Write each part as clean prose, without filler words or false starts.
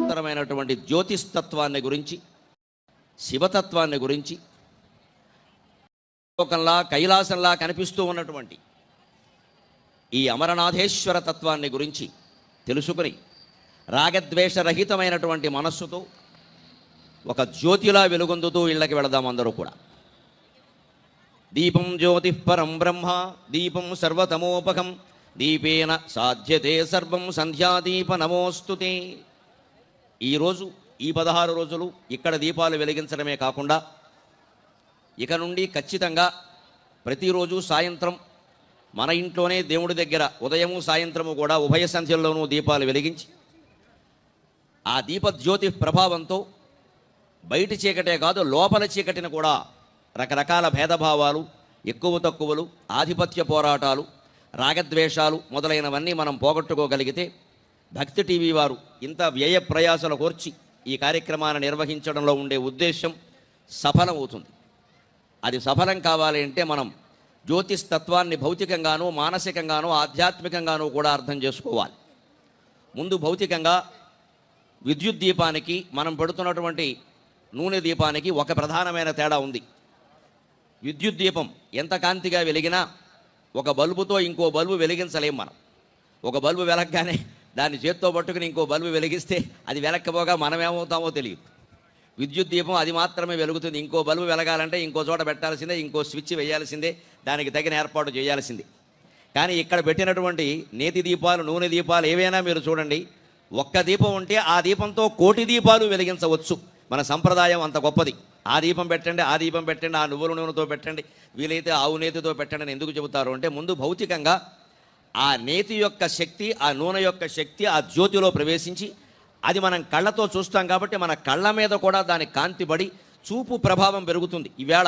మహత్తరమైనటువంటి జ్యోతిస్తత్వాన్ని గురించి, శివతత్వాన్ని గురించి, లోకంలా కైలాసంలా కనిపిస్తూ ఉన్నటువంటి ఈ అమరనాథేశ్వర తత్వాన్ని గురించి తెలుసుకుని రాగద్వేషరహితమైనటువంటి మనస్సుతో ఒక జ్యోతిలా వెలుగొందుతూ ఇళ్ళకి వెళదాం అందరూ కూడా. దీపం జ్యోతి పరం బ్రహ్మ దీపం సర్వతమోపకం దీపేన సాధ్యతే సర్వం సంధ్యాదీప నమోస్తుతే. ఈరోజు ఈ 16 రోజులు ఇక్కడ దీపాలు వెలిగించడమే కాకుండా ఇక నుండి ఖచ్చితంగా ప్రతిరోజు సాయంత్రం మన ఇంట్లోనే దేవుడి దగ్గర ఉదయము సాయంత్రము కూడా ఉభయ సంధ్యల్లోనూ దీపాలు వెలిగించి ఆ దీపజ్యోతి ప్రభావంతో బయటి చీకటే కాదు లోపల చీకటిని కూడా రకరకాల భేదభావాలు, ఎక్కువ తక్కువలు, ఆధిపత్య పోరాటాలు, రాగద్వేషాలు మొదలైనవన్నీ మనం పోగొట్టుకోగలిగితే భక్తి టీవీ వారు ఇంత వ్యయ ప్రయాసలు కోర్చి ఈ కార్యక్రమాన్ని నిర్వహించడంలో ఉండే ఉద్దేశం సఫలమవుతుంది. అది సఫలం కావాలి అంటే మనం జ్యోతిస్తత్వాన్ని భౌతికంగానూ మానసికంగానూ ఆధ్యాత్మికంగానూ కూడా అర్థం చేసుకోవాలి. ముందు భౌతికంగా విద్యుత్ దీపానికి మనం పెడుతున్నటువంటి నూనె దీపానికి ఒక ప్రధానమైన తేడా ఉంది. విద్యుత్ దీపం ఎంత కాంతిగా వెలిగినా ఒక బల్బుతో ఇంకో బల్బు వెలిగించలేం మనం. ఒక బల్బు వెలగగానే దాన్ని చేత్తో పట్టుకుని ఇంకో బల్బు వెలిగిస్తే అది వెలక్కపోగా మనం ఏమవుతామో తెలియదు. విద్యుత్ దీపం అది మాత్రమే వెలుగుతుంది. ఇంకో బల్బు వెలగాలంటే ఇంకో చోట పెట్టాల్సిందే, ఇంకో స్విచ్ వేయాల్సిందే, దానికి తగిన ఏర్పాటు చేయాల్సిందే. కానీ ఇక్కడ పెట్టినటువంటి నేతి దీపాలు, నూనె దీపాలు ఏవైనా మీరు చూడండి, ఒక్క దీపం ఉంటే ఆ దీపంతో 1,000,000 దీపాలు వెలిగించవచ్చు. మన సంప్రదాయం అంత గొప్పది. ఆ దీపం పెట్టండి, ఆ దీపం పెట్టండి, ఆ నువ్వుల నూనెతో పెట్టండి, వీలైతే ఆవు నేతితో పెట్టండి అని ఎందుకు చెబుతారు అంటే ముందు భౌతికంగా ఆ నేతి యొక్క శక్తి, ఆ నూనె యొక్క శక్తి ఆ జ్యోతిలో ప్రవేశించి అది మనం కళ్ళతో చూస్తాం కాబట్టి మన కళ్ళ మీద కూడా దాని కాంతి పడి చూపు ప్రభావం పెరుగుతుంది. ఈవేళ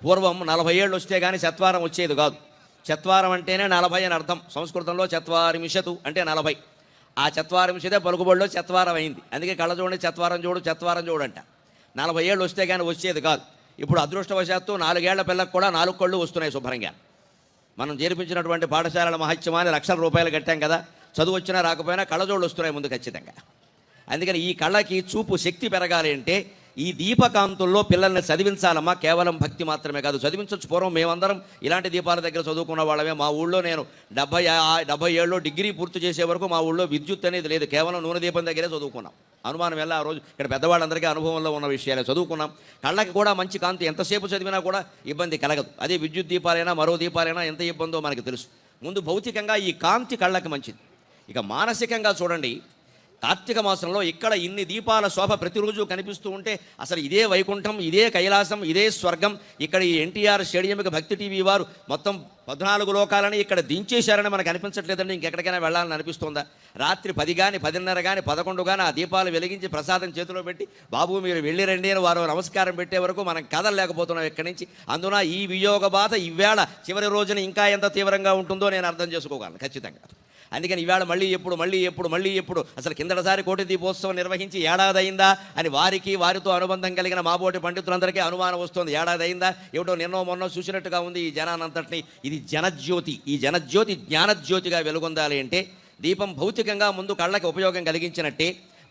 పూర్వం 40 ఏళ్ళు వస్తే కానీ చత్వారం వచ్చేది కాదు. చత్వారం అంటేనే 40 అని అర్థం. సంస్కృతంలో చత్వారింశతు అంటే 40. ఆ చత్వారింశతే పలుకుబడిలో చత్వారం అయింది. అందుకే కళ్ళ చూడండి, చత్వారం చూడు, చత్వారం చూడంట. 40 ఏళ్ళు వస్తే కానీ వచ్చేది కాదు. ఇప్పుడు అదృష్టవశాత్తు 4 ఏళ్ల పిల్లలకు కూడా 4 కళ్ళు వస్తున్నాయి శుభ్రంగా. మనం చేర్పించినటువంటి పాఠశాలల మహత్యమాన్ని లక్షల రూపాయలు కట్టాం కదా, చదువు వచ్చినా రాకపోయినా కళ్ళజోళ్ళు వస్తున్నాయి ముందు ఖచ్చితంగా. అందుకని ఈ కళ్ళకి చూపు శక్తి పెరగాలి అంటే ఈ దీపకాంతుల్లో పిల్లల్ని చదివించాలమ్మా. కేవలం భక్తి మాత్రమే కాదు, చదివించవచ్చు. పూర్వం మేమందరం ఇలాంటి దీపాల దగ్గర చదువుకున్న వాళ్ళమే. మా ఊళ్ళో నేను 70 ఏళ్ళలో డిగ్రీ పూర్తి చేసే వరకు మా ఊళ్ళో విద్యుత్ అనేది లేదు. కేవలం నూనె దీపం దగ్గరే చదువుకున్నాం. అనుమానం వెళ్ళా ఆ రోజు ఇక్కడ పెద్దవాళ్ళందరికీ అనుభవంలో ఉన్న విషయాలే చదువుకున్నాం. కళ్ళకి కూడా మంచి కాంతి, ఎంతసేపు చదివినా కూడా ఇబ్బంది కలగదు. అదే విద్యుత్ దీపాలైనా మరో దీపాలైనా ఎంత ఇబ్బందో మనకు తెలుసు. ముందు భౌతికంగా ఈ కాంతి కళ్ళకి మంచిది. ఇక మానసికంగా చూడండి, కార్తీక మాసంలో ఇక్కడ ఇన్ని దీపాల శోభ ప్రతిరోజు కనిపిస్తూ ఉంటే అసలు ఇదే వైకుంఠం, ఇదే కైలాసం, ఇదే స్వర్గం. ఇక్కడ ఈ ఎన్టీఆర్ స్టేడియంకి భక్తి టీవీ వారు మొత్తం 14 లోకాలని ఇక్కడ దించేశారని మనకు అనిపించట్లేదండి. ఇంకెక్కడికైనా వెళ్ళాలని అనిపిస్తుందా? రాత్రి 10 కానీ 10:30 కానీ 11 కానీ ఆ దీపాలు వెలిగించి ప్రసాదం చేతిలో పెట్టి బాబు మీరు వెళ్ళి రండి అని వారు నమస్కారం పెట్టే వరకు మనం కదలలేకపోతున్నాం ఇక్కడి నుంచి. అందున ఈ వియోగ బాధ ఈవేళ చివరి రోజున ఇంకా ఎంత తీవ్రంగా ఉంటుందో నేను అర్థం చేసుకోగలను ఖచ్చితంగా. అందుకని ఈవేళ మళ్ళీ ఎప్పుడు అసలు కిందటిసారి 1,000,000 దీపోత్సవం నిర్వహించి ఏడాది అయిందా అని వారితో అనుబంధం కలిగిన మాబోటి పండితులందరికీ అనుమానం వస్తుంది. ఏడాది అయిందా ఏమిటో నిన్నో మొన్నో చూసినట్టుగా ఉంది ఈ జనానంతటిని. ఇది జనజ్యోతి. ఈ జనజ్యోతి జ్ఞానజ్యోతిగా వెలుగొందాలి అంటే దీపం భౌతికంగా ముందు కళ్ళకి ఉపయోగం కలిగించినట్టే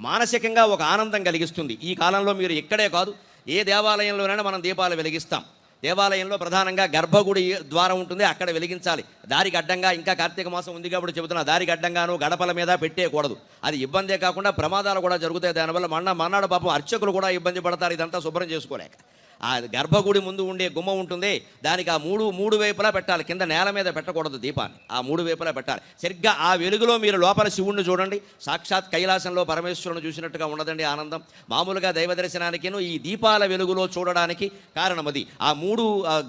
మానసికంగా ఒక ఆనందం కలిగిస్తుంది. ఈ కాలంలో మీరు ఇక్కడే కాదు ఏ దేవాలయంలోనైనా మనం దీపాలు వెలిగిస్తాం. దేవాలయంలో ప్రధానంగా గర్భగుడి ద్వారం ఉంటుంది, అక్కడ వెలిగించాలి. దారికి అడ్డంగా, ఇంకా కార్తీక మాసం ఉంది కాబట్టి చెబుతున్నా, దారికి అడ్డంగాను గడపల మీద పెట్టేయకూడదు. అది ఇబ్బందే కాకుండా ప్రమాదాలు కూడా జరుగుతాయి. దానివల్ల మన్నాడు పాపం అర్చకులు కూడా ఇబ్బంది పడతారు ఇదంతా శుభ్రం చేసుకోలేక. ఆ గర్భగుడి ముందు ఉండే గుమ్మం ఉంటుంది, దానికి ఆ మూడు వైపులా పెట్టాలి. కింద నేల మీద పెట్టకూడదు దీపాన్ని, ఆ 3 వైపులా పెట్టాలి. సరిగ్గా ఆ వెలుగులో మీరు లోపల శివుణ్ణి చూడండి, సాక్షాత్ కైలాసంలో పరమేశ్వరుని చూసినట్టుగా ఉండదండి ఆనందం. మామూలుగా దైవ దర్శనానికిను ఈ దీపాల వెలుగులో చూడడానికి కారణం అది. ఆ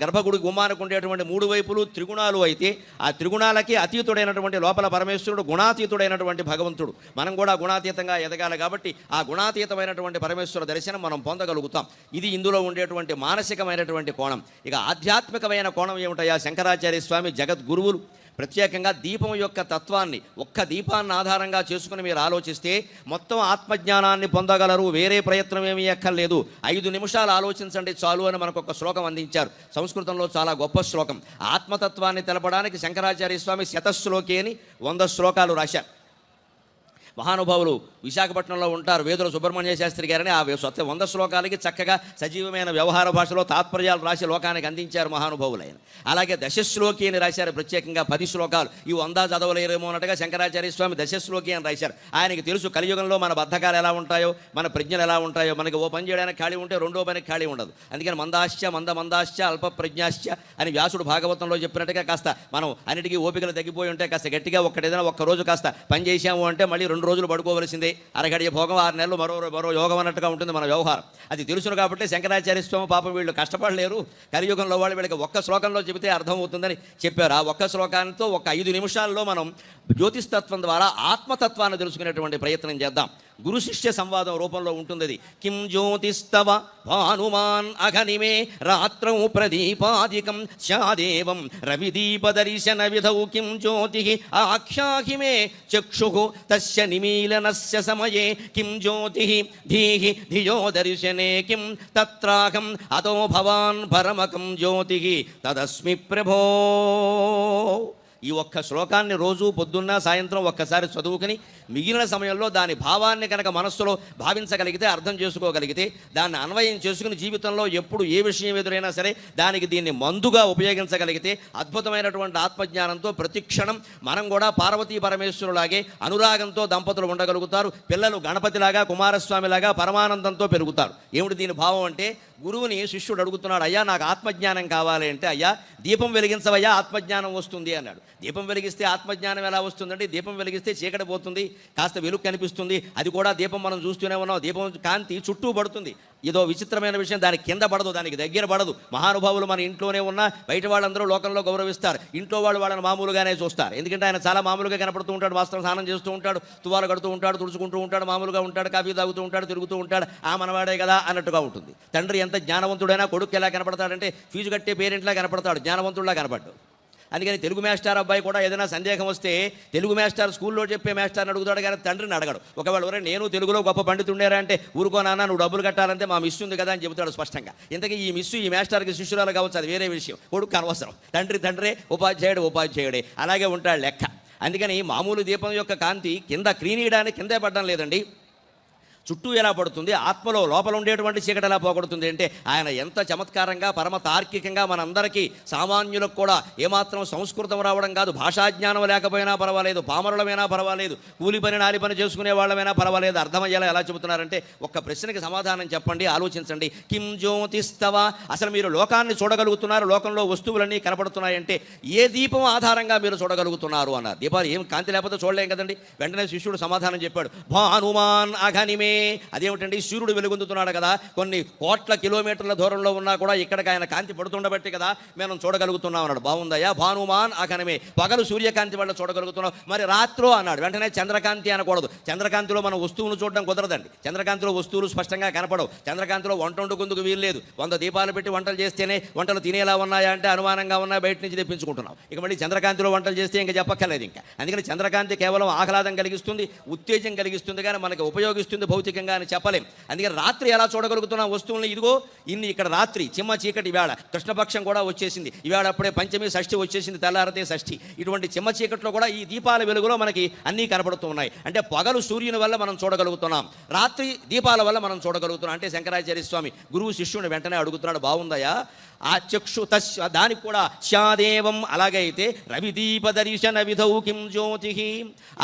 గర్భగుడి గుమ్మానికి ఉండేటువంటి 3 వైపులు త్రిగుణాలు అయితే ఆ త్రిగుణాలకి అతీతుడైనటువంటి లోపల పరమేశ్వరుడు గుణాతీతుడైనటువంటి భగవంతుడు. మనం కూడా గుణాతీతంగా ఎదగాలి కాబట్టి ఆ గుణాతీతమైనటువంటి పరమేశ్వర దర్శనం మనం పొందగలుగుతాం. ఇది ఇందులో ఉండేటువంటి మానసికమైనటువంటి కోణం. ఇక ఆధ్యాత్మికమైన కోణం ఏమిటయా? శంకరాచార్య స్వామి జగద్గురువులు ప్రత్యేకంగా దీపం యొక్క తత్వాన్ని, ఒక్క దీపాన్ని ఆధారంగా చేసుకుని మీరు ఆలోచిస్తే మొత్తం ఆత్మజ్ఞానాన్ని పొందగలరు. వేరే ప్రయత్నం ఏమీ ఎక్కర్లేదు. 5 నిమిషాలు ఆలోచించండి చాలు అని మనకు ఒక శ్లోకం అందించారు. సంస్కృతంలో చాలా గొప్ప శ్లోకం. ఆత్మతత్వాన్ని తెలపడానికి శంకరాచార్య స్వామి శతశ్లోకి అని 100 శ్లోకాలు రాశారు. మహానుభావులు విశాఖపట్నంలో ఉంటారు, వేదుల సుబ్రహ్మణ్య శాస్త్రి గారని. ఆ 100 శ్లోకాలకి చక్కగా సజీవమైన వ్యవహార భాషలో తాత్పర్యాలు రాసి లోకానికి అందించారు మహానుభావులైన. అలాగే దశశ్లోకి అని రాశారు ప్రత్యేకంగా 10 శ్లోకాలు. ఇవి 100 చదవలేరేమో అన్నట్టుగా శంకరాచార్య స్వామి దశశ్లోకి అని రాశారు. ఆయనకి తెలుసు కలియుగంలో మన బద్ధకాలు ఎలా ఉంటాయో, మన ప్రజ్ఞలు ఎలా ఉంటాయో. మనకి ఓ పని చేయడానికి ఖాళీ ఉంటే రెండో పనికి ఖాళీ ఉండదు. అందుకని మందాశ్చ అల్ప ప్రజ్ఞాశ్చ అని వ్యాసుడు భాగవతంలో చెప్పినట్టుగా కాస్త మనం అన్నిటికీ ఓపికలు తగ్గిపోయి ఉంటే కాస్త గట్టిగా ఏదైనా ఒక్క రోజు కాస్త పని చేశాము అంటే మళ్ళీ 2 రోజులు పడుకోవలసిందే. అరగడియ భోగం 6 నెలలు మరో యోగం అన్నట్టుగా ఉంటుంది మన వ్యవహారం. అది తెలుసును కాబట్టి శంకరాచార్య స్వామి పాపం వీళ్ళు కష్టపడలేరు, కలియుగంలో వాళ్ళు వీళ్ళకి ఒక్క శ్లోకంలో చెబితే అర్థమవుతుందని చెప్పారు. ఆ ఒక్క శ్లోకాలతో ఒక 5 నిమిషాల్లో మనం జ్యోతిస్తత్వం ద్వారా ఆత్మతత్వాన్ని తెలుసుకునేటువంటి ప్రయత్నం చేద్దాం. గురు శిష్య సంవాదం రూపంలో ఉంటుంది అది. కిం జ్యోతిస్తవ భానుమాన్ అఘనిమే రాత్రౌ ప్రదీపాదికం స్యాదేవం రవిదీపదర్శన విధౌ కిం జ్యోతి ఆఖ్యాహి మే చక్షుః తస్య నిమీలనస్య సమయే కిం జ్యోతి ధీః ధియో దర్శనే కిం తత్రాహం అతో భవాన్ పరమకం జ్యోతి తదస్మి ప్రభో. ఈ ఒక్క శ్లోకాన్ని రోజు పొద్దున్న సాయంత్రం ఒక్కసారి చదువుకుని మిగిలిన సమయంలో దాని భావాన్ని కనుక మనస్సులో భావించగలిగితే, అర్థం చేసుకోగలిగితే, దాన్ని అన్వయం చేసుకుని జీవితంలో ఎప్పుడు ఏ విషయం ఎదురైనా సరే దానికి దీన్ని మందుగా ఉపయోగించగలిగితే అద్భుతమైనటువంటి ఆత్మజ్ఞానంతో ప్రతిక్షణం మనం కూడా పార్వతీ పరమేశ్వరులాగే అనురాగంతో దంపతులు ఉండగలుగుతారు. పిల్లలు గణపతిలాగా కుమారస్వామిలాగా పరమానందంతో పెరుగుతారు. ఏమిటి దీని భావం అంటే, గురువుని శిష్యుడు అడుగుతున్నాడు, అయ్యా నాకు ఆత్మజ్ఞానం కావాలి అంటే, అయ్యా దీపం వెలిగించవయ్యా ఆత్మజ్ఞానం వస్తుంది అన్నాడు. దీపం వెలిగిస్తే ఆత్మజ్ఞానం ఎలా వస్తుందంటే, దీపం వెలిగిస్తే చీకటి పోతుంది, కాస్త వెలుగు కనిపిస్తుంది. అది కూడా దీపం మనం చూస్తూనే ఉన్నాం, దీపం కాంతి చుట్టూ పడుతుంది. ఏదో విచిత్రమైన విషయం, దానికి కింద పడదు, దానికి దగ్గర పడదు. మహానుభావులు మన ఇంట్లోనే ఉన్నా బయట వాళ్ళందరూ లోకంలో గౌరవిస్తారు, ఇంట్లో వాళ్ళని మామూలుగానే చూస్తారు. ఎందుకంటే ఆయన చాలా మామూలుగా కనపడుతూ ఉంటాడు, వస్త్రం స్నానం చేస్తూ ఉంటాడు, తువాలు కడుతూ ఉంటాడు, తుడుచుకుంటూ ఉంటాడు, మామూలుగా ఉంటాడు, కాఫీ తాగుతూ ఉంటాడు, తిరుగుతూ ఉంటాడు, ఆ మనవాడే కదా అన్నట్టుగా ఉంటుంది. తండ్రి ఎంత జ్ఞానవంతుడైనా కొడుకు ఎలా కనపడతాడంటే ఫీజు కట్టే పేరెంట్లా కనపడతాడు, జ్ఞానవంతుడిలా కనపడ్డాడు. అందుకని తెలుగు మాస్టర్ అబ్బాయి కూడా ఏదైనా సందేహం వస్తే తెలుగు మాస్టర్ స్కూల్లో చెప్పే మాస్టర్ని అడుగుతాడు, కానీ తండ్రిని అడగడు. ఒకవేళ ఎవరైనా నేను తెలుగులో గొప్ప పండితుండేరా అంటే, ఊరుకో నాన్న నువ్వు డబ్బులు కట్టాలంటే మా మిస్ ఉంది కదా అని చెబుతాడు స్పష్టంగా. ఇంతకీ ఈ మిస్సు ఈ మాస్టర్కి శిష్యురాలు కావచ్చు, అది వేరే విషయం, కొడుకు అనవసరం. తండ్రే, ఉపాధ్యాయుడే అలాగే ఉంటాడు లెక్క. అందుకని మామూలు దీపం యొక్క కాంతి కింద క్లీనీయడానికి కిందే పడడం లేదండి, చుట్టూ ఎలా పడుతుంది, ఆత్మలో లోపల ఉండేటువంటి చీకటి ఎలా పోగొడుతుంది అంటే, ఆయన ఎంత చమత్కారంగా పరమ తార్కికంగా మనందరికీ సామాన్యులకు కూడా ఏమాత్రం సంస్కృతం రావడం కాదు, భాషాజ్ఞానం లేకపోయినా పర్వాలేదు, పామరులమైనా పర్వాలేదు, కూలి పని నాలి పని చేసుకునే వాళ్ళమైనా పర్వాలేదు, అర్థమయ్యేలా ఎలా చెబుతున్నారంటే, ఒక్క ప్రశ్నకి సమాధానం చెప్పండి, ఆలోచించండి. కిం జ్యోతిస్తవ, అసలు మీరు లోకాన్ని చూడగలుగుతున్నారు, లోకంలో వస్తువులన్నీ కనపడుతున్నాయంటే ఏ దీపం ఆధారంగా మీరు చూడగలుగుతున్నారు అన్నారు. దీపాలు ఏం కాంతి లేకపోతే చూడలేం కదండి. వెంటనే శిష్యుడు సమాధానం చెప్పాడు, భానుమాన్ అఘనిమే. అదేమిటండి, సూర్యుడు వెలుగొందుతున్నాడు కదా, కొన్ని కోట్ల కిలోమీటర్ల దూరంలో ఉన్నా కూడా ఇక్కడికి ఆయన కాంతి పడుతుండబట్టి కదా మేము చూడగలుగుతున్నాం అన్నాడు. బాగుందయ్యా, భానుమాన్ అఘనమే, పగలు సూర్యకాంతి వల్ల చూడగలుగుతున్నాం, మరి రాత్రో అన్నాడు. వెంటనే చంద్రకాంతి అనకూడదు, చంద్రకాంతిలో మనం వస్తువును చూడడం కుదరదండి, చంద్రకాంతిలో వస్తువులు స్పష్టంగా కనపడవు, చంద్రకాంతిలో వంట వండుకుందుకు వీల్లేదు. 100 దీపాలు పెట్టి వంటలు చేస్తేనే వంటలు తినేలా ఉన్నాయా అంటే అనుమానంగా ఉన్నాయి, బయట నుంచి తెప్పించుకుంటున్నాం. ఇక మళ్ళీ చంద్రకాంతిలో వంటలు చేస్తే ఇంకా చెప్పక్కర్లేదు. ఇంకా అందుకని చంద్రకాంతి కేవలం ఆహ్లాదం కలిగిస్తుంది, ఉత్తేజం కలిగిస్తుంది, కానీ మనకి ఉపయోగిస్తుంది భౌతికంగా అని చెప్పలేం. అందుకని రాత్రి ఎలా చూడగలుగుతున్నాం వస్తువులను, ఇదిగో ఇన్ని ఇక్కడ రాత్రి చిమ్మ చీకటి, ఇవాళ కృష్ణపక్షం కూడా వచ్చేసింది, ఇవాళ అప్పుడే పంచమి షష్ఠి వచ్చేసింది, తెల్లారతే షష్ఠి. ఇటువంటి చిమ్మ చీకట్లో కూడా ఈ దీపాల వెలుగులో మనకి అన్నీ కనపడుతూ ఉన్నాయి. అంటే పగలు సూర్యుని వల్ల మనం చూడగలుగుతున్నాం, రాత్రి దీపాల వల్ల మనం చూడగలుగుతున్నాం. అంటే శంకరాచార్య స్వామి గురువు శిష్యుని వెంటనే అడుగుతున్నాడు, బాగుందయా ఆ చక్షు తస్య, దానికి కూడా శాదేవం, అలాగైతే రవిదీప దర్శన విధౌ కిం జ్యోతి,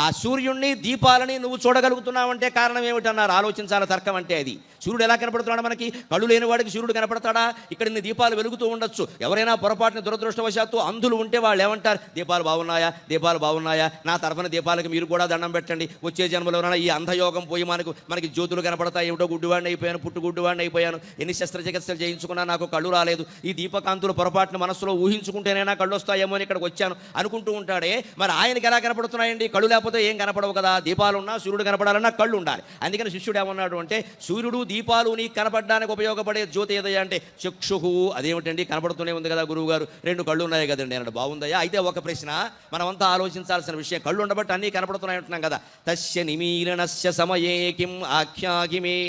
ఆ సూర్యుణ్ణి దీపాలని నువ్వు చూడగలుగుతున్నావంటే కారణం ఏమిటన్నారు. ఆలోచించాల తర్కం అంటే అది. సూర్యుడు ఎలా కనపడుతున్నాడు మనకి, కళ్ళు లేని వాడికి సూర్యుడు కనపడతాడా? ఇక్కడ ఇన్ని దీపాలు వెలుగుతూ ఉండొచ్చు, ఎవరైనా పొరపాటున దురదృష్టవశాత్తు అంధులు ఉంటే వాళ్ళు ఏమంటారు, దీపాలు బాగున్నాయా, నా తరఫున దీపాలకు మీరు కూడా దండం పెట్టండి, వచ్చే జన్మలోనైనా ఈ అంధయోగం పోయి మనకి జ్యోతులు కనపడతాయి, ఏమిటో గుడ్డివాడిని అయిపోయాను, గుడ్డివాడిని అయిపోయాను, ఎన్ని శస్త్రచికిత్సలు చేయించుకున్నా నాకు కళ్ళు రాలేదు, ఈ దీపకాంతులు పొరపాటున మనసులో ఊహించుకుంటేనైనా కళ్ళు వస్తాయేమో అని ఇక్కడికి వచ్చాను అనుకుంటూ ఉంటాడే. మరి ఆయనకి ఎలా కనపడుతున్నాయండి, కళ్ళు లేకపోతే ఏం కనపడవు కదా, దీపాలున్నా సూర్యుడు కనపడాలన్నా కళ్ళు ఉండాలి. అందుకని శిష్యుడు ఏమన్నాడు అంటే, సూర్యుడు దీపాలు నీకు కనపడడానికి ఉపయోగపడే జ్యోతి ఏదయ్యా అంటే చక్షుహు. అదేమిటండి, కనపడుతూనే ఉంది కదా గురువు గారు, 2 కళ్ళు ఉన్నాయి కదండి అన్నాడు. బాగుందయ్యా, అయితే ఒక ప్రశ్న మనమంతా ఆలోచించాల్సిన విషయం, కళ్ళు ఉండబట్టి అన్నీ కనపడుతున్నాయి అంటున్నాం కదా, తస్య నిమీలనస్య సమయే కిం ఆఖ్యాగిమే,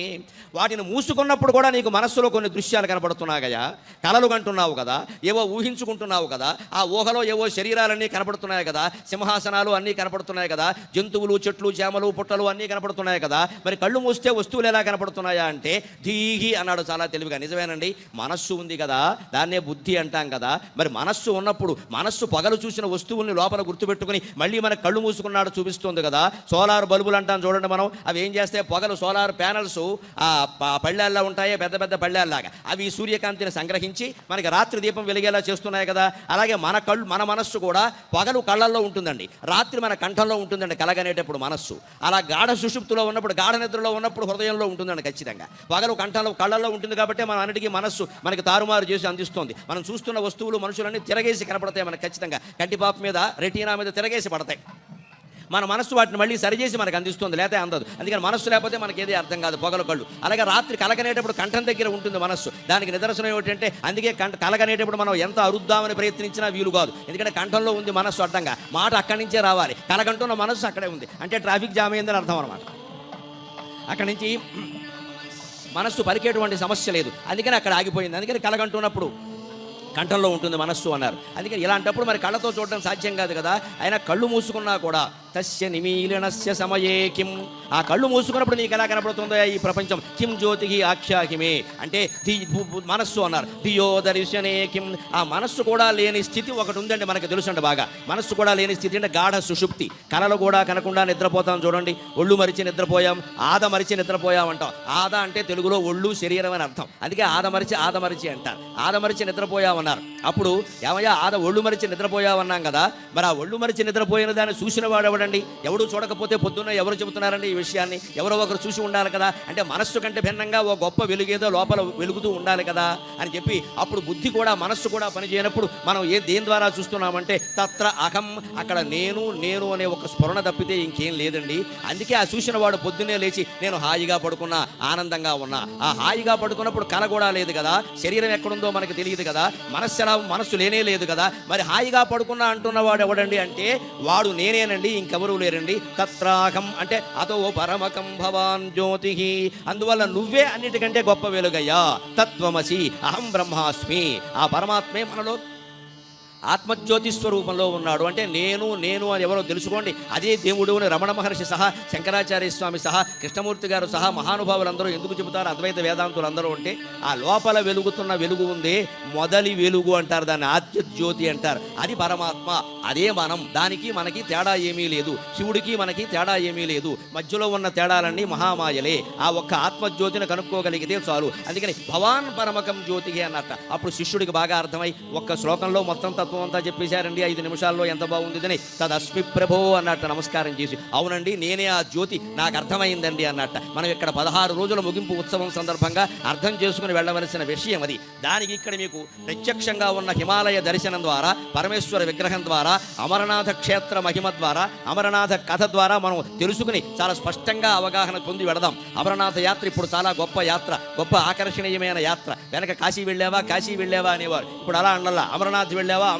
వాటిని మూసుకున్నప్పుడు కూడా నీకు మనస్సులో కొన్ని దృశ్యాలు కనపడుతున్నాయా, కలలు కంటున్నావు కదా, ఏవో ఊహించుకుంటున్నావు కదా, ఆ ఊహలో ఏవో శరీరాలన్నీ కనపడుతున్నాయి కదా, సింహాసనాలు అన్నీ కనపడుతున్నాయి కదా, జంతువులు చెట్లు చేమలు పుట్టలు అన్నీ కనపడుతున్నాయి కదా, మరి కళ్ళు మూస్తే వస్తువులు ఎలా కనపడుతున్నాయా అంటే ధీహి అన్నాడు చాలా తెలివిగా. నిజమేనండి, మనస్సు ఉంది కదా, దాన్నే బుద్ధి అంటాం కదా. మరి మనస్సు ఉన్నప్పుడు మనస్సు పగలు చూసిన వస్తువుల్ని లోపల గుర్తుపెట్టుకుని మళ్ళీ మన కళ్ళు మూసుకున్నాడు చూపిస్తుంది కదా. సోలార్ బల్బులు అంటాం చూడండి మనం, అవి ఏం చేస్తే పగలు సోలార్ ప్యానల్స్ పళ్ళాల్లో ఉంటాయి, పెద్ద పెద్ద పళ్ళాల్లాగా, అవి సూర్యకాంతిని సంగ్రహించి మనకి రాత్రి దీపం వెలిగేలా చేస్తున్నాయి కదా. అలాగే మన మనస్సు కూడా పగలు కళ్ళల్లో ఉంటుందండి, రాత్రి మన కంఠంలో ఉంటుందండి కలగనేటప్పుడు మనస్సు. అలా గాఢ సుషుప్తిలో ఉన్నప్పుడు, గాఢ నిద్రలో ఉన్నప్పుడు హృదయంలో ఉంటుందండి ఖచ్చితంగా. పగలు కంఠంలో కళ్ళల్లో ఉంటుంది కాబట్టి మనం అన్నిటికీ మనస్సు మనకి తారుమారు చేసి అందిస్తుంది. మనం చూస్తున్న వస్తువులు మనుషులన్నీ తిరగేసి కనపడతాయి మనకు ఖచ్చితంగా, కంటిపాపు మీద రెటీనా మీద తిరగేసి పడతాయి. మన మనస్సు వాటిని మళ్ళీ సరిచేసి మనకు అందిస్తుంది, లేకపోతే అందదు. అందుకని మనస్సు లేకపోతే మనకి ఏది అర్థం కాదు, పొగల కళ్ళు. అలాగే రాత్రి కలగనేటప్పుడు కంఠం దగ్గర ఉంటుంది మనస్సు, దానికి నిదర్శనం ఏమిటంటే అందుకే కలగనేటప్పుడు మనం ఎంత అరుద్దామని ప్రయత్నించినా వీలు కాదు, ఎందుకంటే కంఠంలో ఉంది మనస్సు అడ్డంగా, మాట అక్కడి నుంచే రావాలి. కలగంటున్న మనస్సు అక్కడే ఉంది అంటే ట్రాఫిక్ జామ్ అయిందని అర్థం అనమాట. అక్కడి నుంచి మనస్సు పలికేటువంటి సమస్య లేదు, అందుకని అక్కడ ఆగిపోయింది. అందుకని కలగంటున్నప్పుడు కంఠంలో ఉంటుంది మనస్సు అన్నారు. అందుకని ఇలాంటప్పుడు మరి కళ్ళతో చూడడం సాధ్యం కాదు కదా. అయినా కళ్ళు మూసుకున్నా కూడా తస్య నిమీలనస్య సమయే కిం, ఆ కళ్ళు మూసుకున్నప్పుడు నీకు ఎలా కనపడుతుందో ఈ ప్రపంచం. కిం జ్యోతికి ఆఖ్యాకిమే అంటే మనస్సు అన్నారు. ధియో దర్శనే కిం, ఆ మనస్సు కూడా లేని స్థితి ఒకటి ఉందండి మనకు తెలుసండి బాగా. మనస్సు కూడా లేని స్థితి అంటే గాఢ సుషుప్తి, కళలు కూడా కనకుండా నిద్రపోతాం చూడండి. ఒళ్ళు మరిచి నిద్రపోయాం, ఆద మరిచి నిద్రపోయాం అంటాం. ఆద అంటే తెలుగులో ఒళ్ళు శరీరం అని అర్థం, అందుకే ఆదమరిచి అంటారు. ఆదమరిచి నిద్రపోయామన్నారు. అప్పుడు ఏమయ్యా ఒళ్ళు మరిచి నిద్రపోయామన్నాం కదా, మరి ఆ ఒళ్ళు మరిచి నిద్రపోయిన దాన్ని చూసిన వాడు ఎవడండి? ఎవడు చూడకపోతే పొద్దున్న ఎవరు చెబుతున్నారండి ఈ విషయాన్ని? ఎవరో ఒకరు చూసి ఉండాలి కదా. అంటే మనస్సు కంటే భిన్నంగా ఓ గొప్ప వెలుగేదో లోపల వెలుగుతూ ఉండాలి కదా అని చెప్పి, అప్పుడు బుద్ధి కూడా మనస్సు కూడా పనిచేయనప్పుడు మనం దేని ద్వారా చూస్తున్నామంటే తత్ర అహం, అక్కడ నేను అనే ఒక స్ఫురణ తప్పితే ఇంకేం లేదండి. అందుకే ఆ చూసిన వాడు పొద్దున్నే లేచి నేను హాయిగా పడుకున్నా, ఆనందంగా ఉన్నా. ఆ హాయిగా పడుకున్నప్పుడు కల కూడా లేదు కదా, శరీరం ఎక్కడుందో మనకు తెలియదు కదా, మనస్సు లేనే లేదు కదా. మరి హాయిగా పడుకున్నా అంటున్నవాడు ఎవడండి అంటే వాడు నేనేనండి, ఇంకెవరూ లేరండి. తత్రాహం అంటే అదో పరమకం భవాన్ జ్యోతి, అందువల్ల నువ్వే అన్నిటికంటే గొప్ప వెలుగయ్యా. తత్వమసి అహం బ్రహ్మాస్మి, ఆ పరమాత్మే మనలో ఆత్మజ్యోతి స్వరూపంలో ఉన్నాడు. అంటే నేను అని ఎవరో తెలుసుకోండి, అదే దేవుడు అని రమణ మహర్షి సహా, శంకరాచార్య స్వామి సహా, కృష్ణమూర్తి గారు సహా మహానుభావులందరూ ఎందుకు చెబుతారు అద్వైత వేదాంతులు అందరూ అంటే, ఆ లోపల వెలుగుతున్న వెలుగు ఉందే మొదలి వెలుగు అంటారు, దాన్ని ఆత్మజ్యోతి అంటారు. అది పరమాత్మ, అదే మనం. దానికి మనకి తేడా ఏమీ లేదు, శివుడికి మనకి తేడా ఏమీ లేదు. మధ్యలో ఉన్న తేడాలన్నీ మహామాయలే. ఆ ఒక్క ఆత్మజ్యోతిని కనుక్కోగలిగితే చాలు. అందుకని భవాన్ పరమకం జ్యోతికి అన్నట్ట. అప్పుడు శిష్యుడికి బాగా అర్థమై ఒక్క శ్లోకంలో మొత్తం అంతా చెప్పేశారండి 5 నిమిషాల్లో, ఎంత బాగుందిదని. తదస్మి ప్రభో అన్నట్టు నమస్కారం చేసి, అవునండి నేనే ఆ జ్యోతి, నాకు అర్థమైందండి అన్నట్ట. మనం ఇక్కడ 16 రోజుల ముగింపు ఉత్సవం సందర్భంగా అర్థం చేసుకుని వెళ్ళవలసిన విషయం అది. దానికి ఇక్కడ మీకు ప్రత్యక్షంగా ఉన్న హిమాలయ దర్శనం ద్వారా, పరమేశ్వర విగ్రహం ద్వారా, అమరనాథ క్షేత్ర మహిమ ద్వారా, అమరనాథ కథ ద్వారా మనం తెలుసుకుని చాలా స్పష్టంగా అవగాహన పొంది వెళదాం. అమరనాథ యాత్ర ఇప్పుడు చాలా గొప్ప యాత్ర, గొప్ప ఆకర్షణీయమైన యాత్ర. వెనక కాశీ వెళ్ళావా అనేవారు, ఇప్పుడు అలా అండల్లా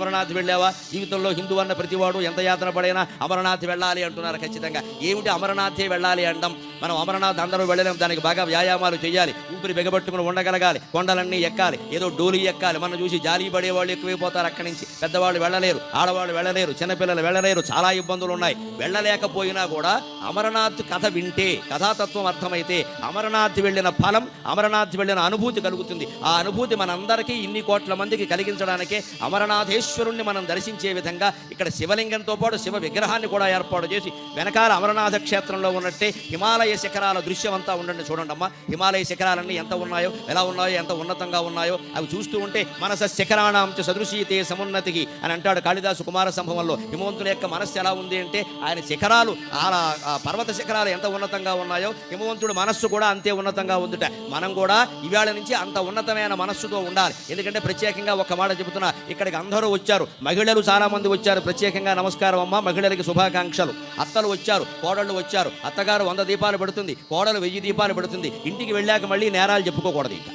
అమరనాథ్ వెళ్ళావా. జీవితంలో హిందూ అన్న ప్రతివాడు ఎంత యాత్ర పడైనా అమరనాథ్ వెళ్ళాలి అంటున్నారు ఖచ్చితంగా. ఏమిటి అమరనాథే వెళ్ళాలి అంటాం? మనం అమరనాథ్ అందరూ వెళ్ళలేం, దానికి బాగా వ్యాయామాలు చేయాలి, ఊపిరి బిగబట్టుకుని ఉండగలగాలి, కొండలన్నీ ఎక్కాలి, ఏదో డోలీ ఎక్కాలి. మనం చూసి జాలి పడేవాళ్ళు ఎక్కువైపోతారు అక్కడి నుంచి. పెద్దవాళ్ళు వెళ్ళలేరు, ఆడవాళ్ళు వెళ్ళలేరు, చిన్నపిల్లలు వెళ్ళలేరు, చాలా ఇబ్బందులు ఉన్నాయి. వెళ్ళలేకపోయినా కూడా అమరనాథ్ కథ వింటే, కథాతత్వం అర్థమైతే అమరనాథ్ వెళ్ళిన ఫలం, అమరనాథ్ వెళ్ళిన అనుభూతి కలుగుతుంది. ఆ అనుభూతి మనందరికీ ఇన్ని కోట్ల మందికి కలిగించడానికే అమరనాథేశ్వరుణ్ణి మనం దర్శించే విధంగా ఇక్కడ శివలింగంతో పాటు శివ విగ్రహాన్ని కూడా ఏర్పాటు చేసి వెనకాల అమరనాథ క్షేత్రంలో ఉన్నట్టే హిమాలయ శిఖరాల దృశ్యం అంతా ఉండండి. చూడండి అమ్మా, హిమాలయ శిఖరాలన్నీ ఎంత ఉన్నాయో, ఎలా ఉన్నాయో, ఎంత ఉన్నతంగా ఉన్నాయో అవి చూస్తూ ఉంటే మనస శిఖరాణం చ సదృశీతే సమున్నతికి అని అంటాడు కాళిదాసు కుమార సంభవంలో. హిమవంతుని యొక్క మనస్సు ఎలా ఉంది అంటే ఆయన శిఖరాలు, ఆ పర్వత శిఖరాలు ఎంత ఉన్నతంగా ఉన్నాయో హిమవంతుడు మనస్సు కూడా అంతే ఉన్నతంగా ఉందిట. మనం కూడా ఇవాళ నుంచి అంత ఉన్నతమైన మనస్సుతో ఉండాలి. ఎందుకంటే ప్రత్యేకంగా ఒక మాట చెబుతున్నా, ఇక్కడికి అందరూ వచ్చారు, మహిళలు చాలా మంది వచ్చారు. ప్రత్యేకంగా నమస్కారం అమ్మ, మహిళలకి శుభాకాంక్షలు. అత్తలు వచ్చారు, కోడళ్ళు వచ్చారు. అత్తగారు 100 దీపాలు పెడుతుంది, కోడలు 1000 దీపాలు పెడుతుంది. ఇంటికి వెళ్ళాక మళ్ళీ నేరాలు చెప్పుకోకూడదు. ఇంకా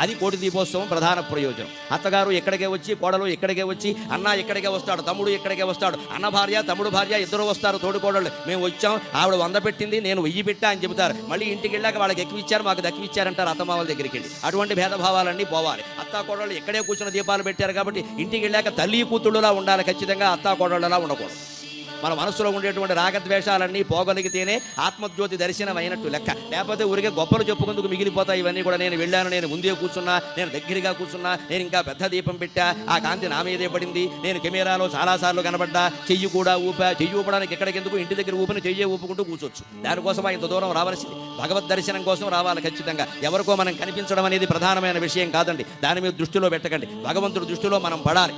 అది కోటి దీపోత్సవం ప్రధాన ప్రయోజనం. అత్తగారు ఎక్కడికే వచ్చి, కోడలు ఎక్కడికే వచ్చి, అన్న ఎక్కడికే వస్తాడు, తమ్ముడు ఎక్కడికే వస్తాడు, అన్న భార్య తమ్ముడు భార్య ఇద్దరు వస్తారు తోడుకోడళ్ళు. మేము వచ్చాం, ఆవిడ 100 పెట్టింది, నేను 1000 పెట్టా అని చెబుతారు. మళ్ళీ ఇంటికి వెళ్ళాక వాళ్ళకి ఎక్కువ ఇచ్చారు, మాకు దక్కి ఇచ్చారంటారు అత్తమామల దగ్గరికి వెళ్ళి. అటువంటి భేదభావాలన్నీ పోవాలి. అత్తా కోడళ్ళు ఎక్కడే కూర్చున్న దీపాలు పెట్టారు కాబట్టి ఇంటికి వెళ్ళాక తల్లి కూతుళ్ళులా ఉండాలి, ఖచ్చితంగా అత్తా కోడళ్ళలా ఉండకూడదు. మన మనసులో ఉండేటువంటి రాగద్వేషాలన్నీ పోగలిగితేనే ఆత్మజ్యోతి దర్శనం అయినట్టు లెక్క. లేకపోతే ఊరికే గొప్పలు చెప్పుకుందుకు మిగిలిపోతాయి ఇవన్నీ కూడా. నేను వెళ్ళాను, నేను ముందే కూర్చున్నా, నేను దగ్గరగా కూర్చున్నా, నేను ఇంకా పెద్ద దీపం పెట్టా, ఆ కాంతి నా మీదే పడింది, నేను కెమెరాలో చాలాసార్లు కనబడ్డా, చెయ్యి కూడా ఊపా. చెయ్యి ఊపడానికి ఎక్కడికెందుకు, ఇంటి దగ్గర ఊపిన చెయ్యి ఊపుకుంటూ కూర్చోవచ్చు. దానికోసం ఇంత దూరం రావాల్సింది భగవద్ దర్శనం కోసం రావాలి ఖచ్చితంగా. ఎవరికో మనం కనిపించడం అనేది ప్రధానమైన విషయం కాదండి, దాని మీద దృష్టిలో పెట్టకండి. భగవంతుడి దృష్టిలో మనం పడాలి.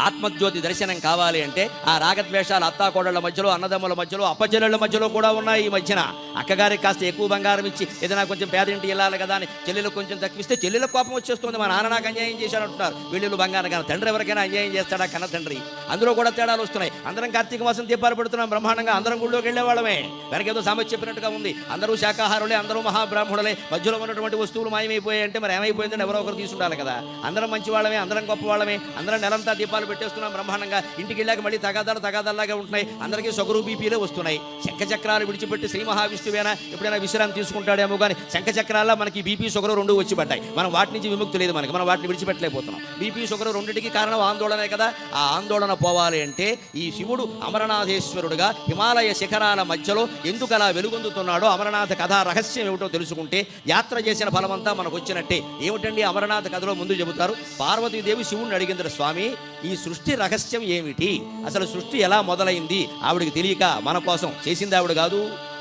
ఆత్మజ్యోతి దర్శనం కావాలి అంటే ఆ రాగద్వేషాలు అత్తాకోడళ్ల మధ్యలో, అన్నదమ్ముల మధ్యలో, అప్పచెల్లెళ్ళ మధ్యలో కూడా ఉన్నాయి. ఈ మధ్యన అక్కగారికి కాస్త ఎక్కువ బంగారం ఇచ్చి ఏదైనా కొంచెం పేదింటి వెళ్ళాలి కదా అని చెల్లెలకు కొంచెం తక్కువిస్తే చెల్లెలకు కోపం వచ్చేస్తుంది. మా నాన్న నాకు అన్యాయం చేశాడు అంటున్నారు. వీళ్ళు బంగారం కానీ తండ్రి ఎవరికైనా అన్యాయం చేస్తాడా కన్న తండ్రి? అందులో కూడా తేడాలు వస్తున్నాయి. అందరం కార్తీక మాసం దీపాలు పెడుతున్నాం బ్రహ్మాండంగా, అందరం గుళ్ళోకి వెళ్ళేవాళ్ళమే. వెనకేదో సామెత చెప్పినట్టుగా ఉంది, అందరూ శాకాహారులే, అందరూ మహాబ్రాహ్మణులే, మధ్యలో ఉన్నటువంటి వస్తువులు మాయమైపోయాయి అంటే మరి ఏమైపోయిందని ఎవరో ఒకరు తీసుండాలి కదా. అందరం మంచి వాళ్ళమే, అందరం గొప్ప వాళ్ళమే, అందరం నెలంతా దీపాలు పెట్టేస్తున్నాం బ్రహ్మాండంగా. ఇంటికి వెళ్ళాక మళ్ళీ తగాదాలాగా ఉంటున్నాయి, అందరికీ షుగరు బీపీలే వస్తున్నాయి. శంఖచక్రాలు విడిచిపెట్టి శ్రీ మహావిష్ణువేనా ఎప్పుడైనా విశ్రాంతి తీసుకుంటాడేమో కానీ శంఖచక్రాల్లో మనకి బీపీ షుగరు 2 వచ్చి పడ్డాయి. మనం వాటి నుంచి విముక్తి లేదు మనకి, మనం వాటిని విడిచిపెట్టలేకపోతున్నాం. బీపీ షుగరు రెండింటికి కారణం ఆందోళనే కదా. ఆ ఆందోళన పోవాలి అంటే ఈ శివుడు అమరనాథేశ్వరుడుగా హిమాలయ శిఖరాల మధ్యలో ఎందుకు అలా వెలుగొందుతున్నాడో, అమరనాథ కథ రహస్యం ఏమిటో తెలుసుకుంటే యాత్ర చేసిన ఫలమంతా మనకు వచ్చినట్టే. ఏమిటండి అమరనాథ కథలో ముందు చెబుతారు, పార్వతీదేవి శివుణ్ణి అడిగింది, స్వామి ఈ సృష్టి రహస్యం ఏమిటి, అసలు సృష్టి ఎలా మొదలైంది? ఆవిడికి తెలియక మన కోసం చేసింది ఆవిడ కాదు.